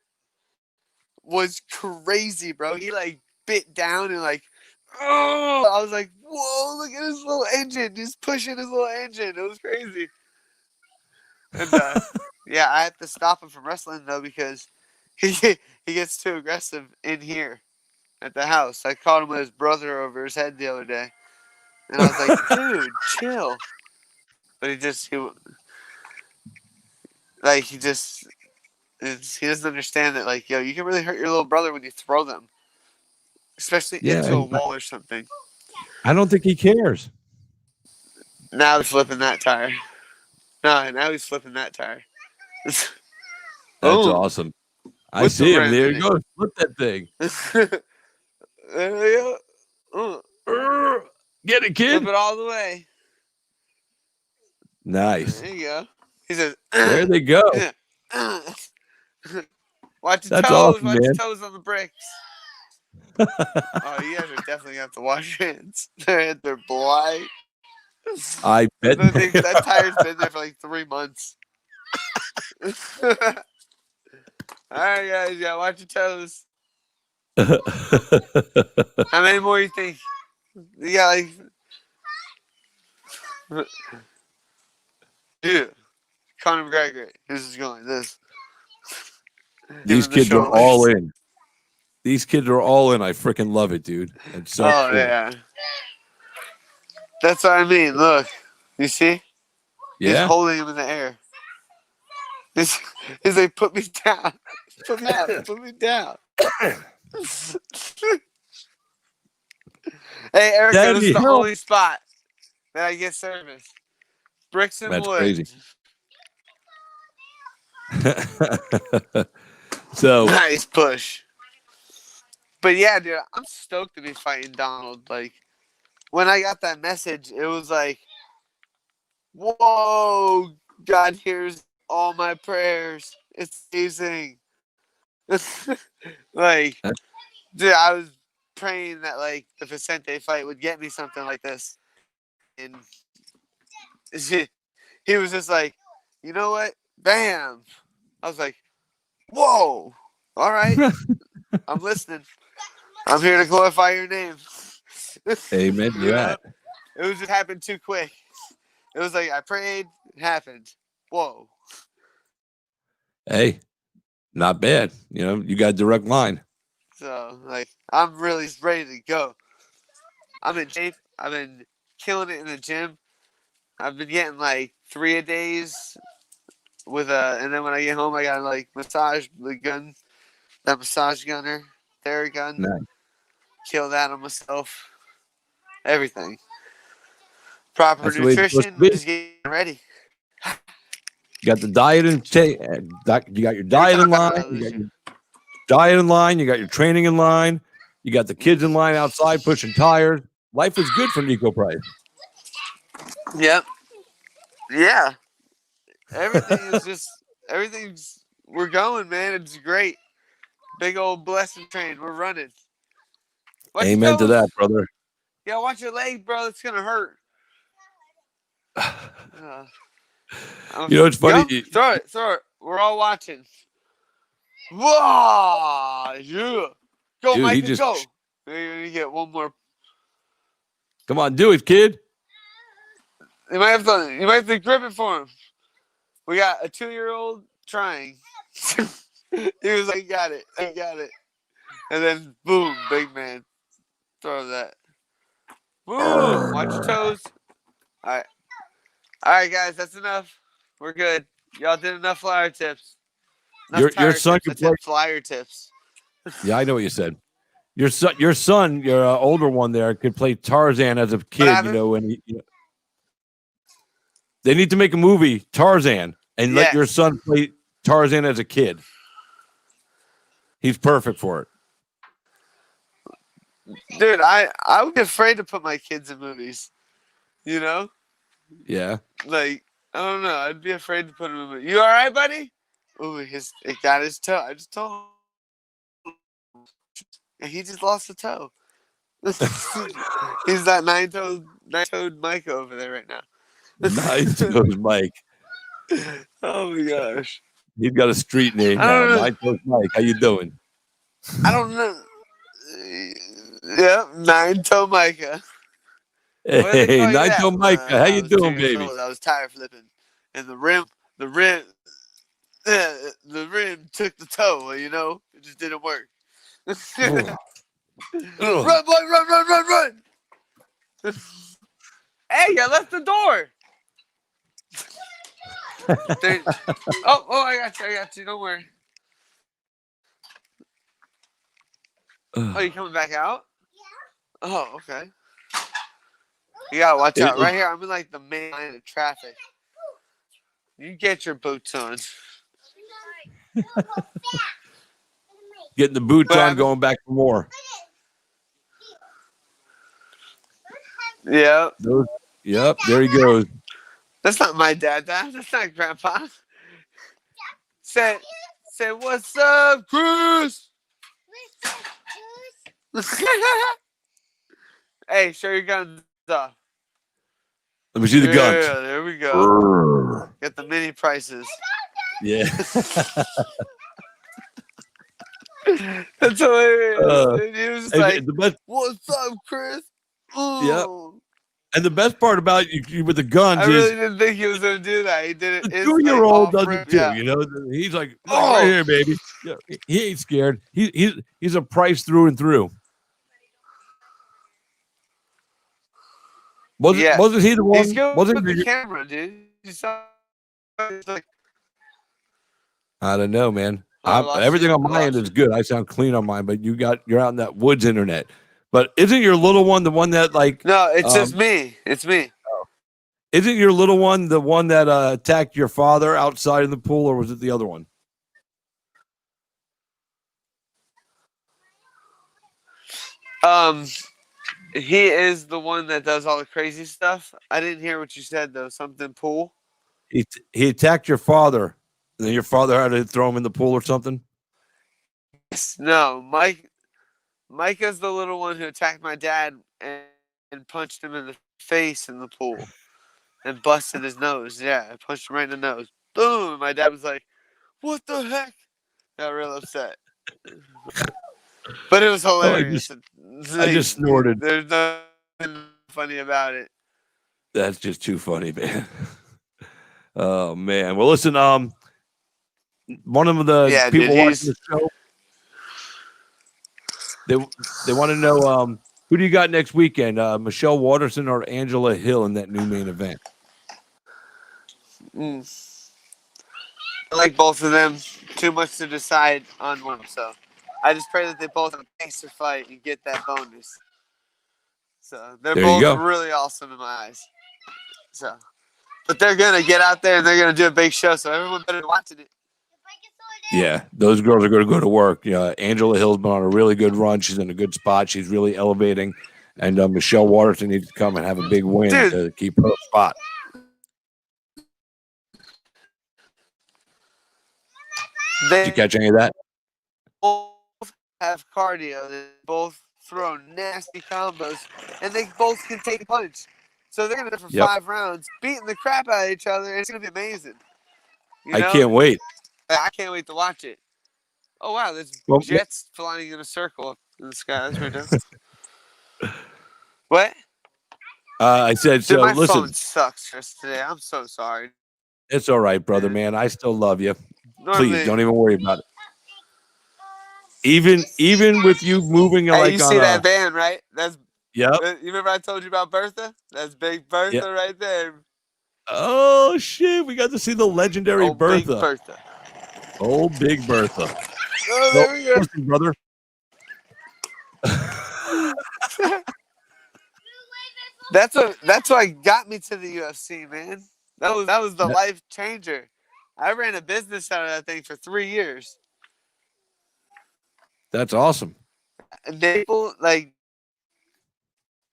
was crazy, bro. He bit down and oh, I was like, whoa, look at his little engine. He's pushing his little engine. It was crazy. And yeah, I had to stop him from wrestling though because he gets too aggressive in here at the house. I called him with his brother over his head the other day. And I was like, dude, chill. but he doesn't understand that, like, yo, you can really hurt your little brother when you throw them, especially into a wall or something. I don't think he cares. Now he's flipping that tire. No, now he's flipping that tire. That's awesome. I see him. There you go. Flip that thing. There we go. Get it, kid. Flip it all the way. Nice. There you go. He says, there they go. Watch your That's toes. awesome, Watch man. your toes on the bricks. Oh, you guys are definitely going to have to wash your hands. They're black. I bet. That tire's been there for like 3 months. All right, guys. Yeah, watch your toes. How many more you think? You got like... Dude. Conor McGregor. This is going this. These kids are all in. These kids are all in. I freaking love it, dude. It's so cool. Yeah. That's what I mean. Look. You see? Yeah. He's holding him in the air. He's like, put me down. Put me down. Put me down. Hey, Erica, Daddy, this is the help. only spot that I get service. Bricks and That's wood. crazy. So nice push. But yeah, dude, I'm stoked to be fighting Donald. Like, when I got that message, it was like, whoa, God hears all my prayers. It's amazing. Like, dude, I was praying that, like, the Vicente fight would get me something like this. And he was just like, you know what? Bam. I was like, whoa. All right. I'm listening. I'm here to glorify your name. Amen to that. It was just happened too quick. It was like I prayed, it happened. Whoa. Hey, not bad. You know, you got a direct line. So, like, I'm really ready to go. I'm in shape. I've been killing it in the gym. I've been getting like 3 a days with and then when I get home, I got like massage the gun, that massage gunner, Theragun. Nice. Kill that on myself. Everything. Proper That's the way it's supposed nutrition. to be. Just getting ready. You got the diet and you got your diet in line. You got your diet in line. You got your training in line. You got the kids in line outside pushing tires. Life is good for Niko Price. Yep. Yeah. Everything's, we're going, man. It's great. Big old blessing train. We're running. Watch Amen to that, brother. Yeah, watch your leg, bro. It's going to hurt. You know, it's funny. Throw it. We're all watching. Whoa! Yeah. Go, dude, Mike, go. You get one more. Come on, do it, kid. You might have to grip it for him. We got a 2-year-old trying. He was like, I got it. And then, boom, big man. Throw that. Boom. Watch your toes. All right, guys, that's enough. We're good. Y'all did enough flyer tips. Your son could play flyer tips. Yeah, I know what you said. Your son, your older one there, could play Tarzan as a kid. You know, when they need to make a movie Tarzan and let your son play Tarzan as a kid. He's perfect for it. Dude, I would be afraid to put my kids in movies. You know? Yeah. Like, I don't know. I'd be afraid to put him in a movie. You all right, buddy? Ooh, it got his toe. I just told him. And he just lost a toe. He's that nine-toed Mike over there right now. Nine-toed Mike. Oh my gosh. He's got a street name now. Nine-toed Mike. How you doing? I don't know. Yeah, Nine-toe Micah. Hey, Nine-toe Micah. How you doing, baby? I was tire flipping. And the rim took the toe, you know? It just didn't work. Run, boy, run. Hey, I left the door. Oh, I got you. Don't worry. Oh, you coming back out? Yeah. Oh, okay. You gotta watch out. Right here, I'm in like the main line of traffic. You get your boots on. Getting the boots on, going back for more. Yep. Yep, there he goes. That's not my dad. That's not Grandpa. Say, what's up, Chris? Hey, show your guns off. Let me see the guns. Yeah, there we go. Get the mini prices. Yeah. That's hilarious. He was just like, what's up, Chris? Yep. And the best part about you with the guns I is really didn't think he was going to do that. He did it. the 2-year-old does it too. Yeah. You know, he's like, right here, baby. Yeah, he ain't scared. He's a Price through and through. Wasn't he the one? He's good wasn't with the camera, dude. You saw, like, I don't know, man. Everything on my end is good. I sound clean on mine, but you're out in that woods internet. But isn't your little one the one that like? No, it's just me. It's me. Isn't your little one the one that attacked your father outside in the pool, or was it the other one? He is the one that does all the crazy stuff. I didn't hear what you said though. Something pool. He attacked your father, and then your father had to throw him in the pool or something. No, Micah's the little one who attacked my dad and punched him in the face in the pool and busted his nose. Yeah, I punched him right in the nose. Boom! My dad was like, "What the heck?" Got real upset. But it was hilarious. I just snorted. There's nothing funny about it. That's just too funny, man. Oh man. Well, listen. One of the people watching the show, they want to know who do you got next weekend? Michelle Waterson or Angela Hill in that new main event? I like both of them. Too much to decide on one, so I just pray that they both have a gangster fight and get that bonus. So they're both really awesome in my eyes. So, but they're gonna get out there and they're gonna do a big show, so everyone better be watching it. Yeah, those girls are going to go to work. Angela Hill's been on a really good run. She's in a good spot. She's really elevating, and Michelle Waterson needs to come and have a big win to keep her spot. Did you catch any of that? Both have cardio. They both throw nasty combos, and they both can take a punch. So they're going to do for 5 rounds, beating the crap out of each other. And it's going to be amazing. I can't wait. I can't wait to watch it. Oh, wow. There's jets flying in a circle in the sky. That's right now. What? I said, so my listen. Phone sucks, Chris, today. I'm so sorry. It's all right, brother, man. I still love you. Please, don't even worry about it. Even with you moving you see that band, right? That's you remember I told you about Bertha? That's Big Bertha right there. Oh shit, we got to see the legendary Bertha. Big Bertha. Old Big Bertha. Oh, there we go. Listen, brother. That's what got me to the UFC, man. That was the life changer. I ran a business out of that thing for 3 years. That's awesome. Naples, like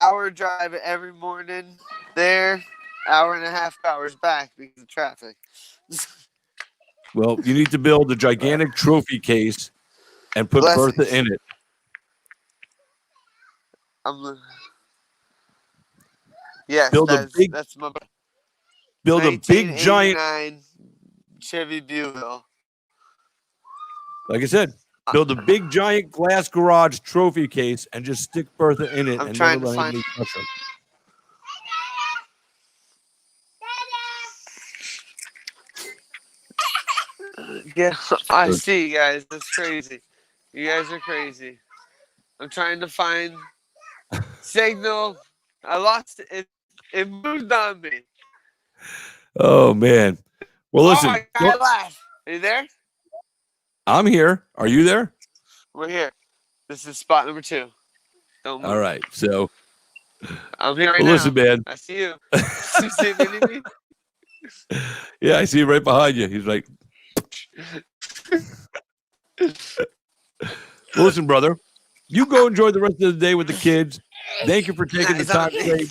hour drive every morning there, hour and a half hours back because of traffic. Well, you need to build a gigantic trophy case and put Bertha in it. Yes, that's my build a big giant Chevy Buell. Like I said, build a big giant glass garage trophy case and just stick Bertha in it. I'm trying to find. Yeah, I see you guys. That's crazy. You guys are crazy. I'm trying to find signal. I lost it. It moved on me. Oh man. Well, listen, my God, live. Are you there? I'm here. Are you there? We're here. This is spot number 2. Don't move. All right. So, I'm here right well, now. listen, man. I see you. You see me? Yeah, I see him right behind you. He's like, well, listen, brother. You go enjoy the rest of the day with the kids. Thank you for taking the time today.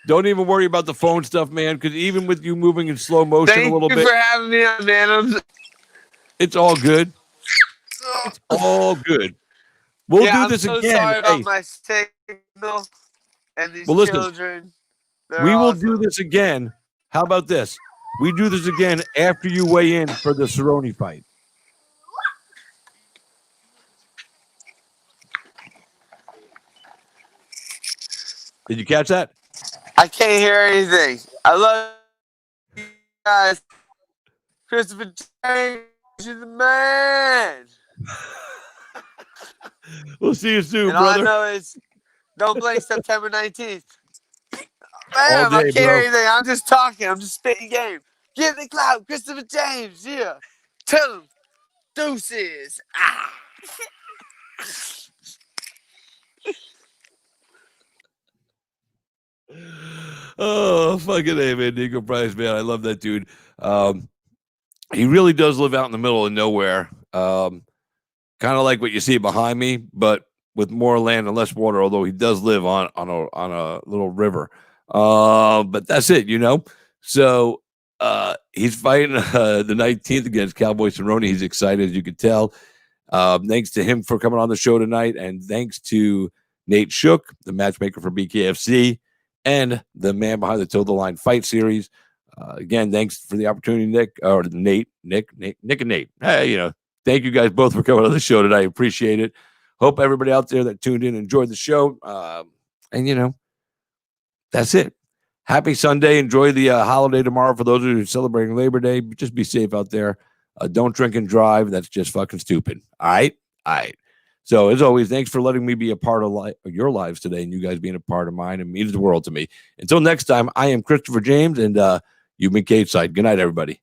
Don't even worry about the phone stuff, man. Because even with you moving in slow motion a little Thank bit, you for having me on, man. it's all good. It's all good. We'll do this I'm so again. sorry about Hey, my signal and these well, listen, children. They're we will awesome. do this again. How about this? We do this again after you weigh in for the Cerrone fight. Did you catch that? I can't hear anything. I love you guys. Christopher James, you're the man. We'll see you soon, And all brother. I know is don't blink September 19th. All Bam, I day, can't hear bro. anything. I'm just talking. I'm just spitting game. Give the clout, Christopher James. Yeah. Tell him. Deuces. Ah. Oh, fucking A, man. Niko Price, man. I love that dude. He really does live out in the middle of nowhere. Kind of like what you see behind me, but with more land and less water, although he does live on a little river. But that's it, you know? So he's fighting the 19th against Cowboy Cerrone. He's excited, as you could tell. Thanks to him for coming on the show tonight, and thanks to Nate Shook, the matchmaker for BKFC, and the man behind the Toe the Line Fight Series. Again, thanks for the opportunity, Nick, or Nick and Nate. Hey, you know, thank you guys both for coming on the show tonight. Appreciate it. Hope everybody out there that tuned in enjoyed the show. And you know, that's it. Happy Sunday. Enjoy the holiday tomorrow for those of you who are celebrating Labor Day. Just be safe out there. Don't drink and drive. That's just fucking stupid. All right? All right. So, as always, thanks for letting me be a part of your lives today, and you guys being a part of mine. It means the world to me. Until next time, I am Christopher James, and you've been Cage Side. Good night, everybody.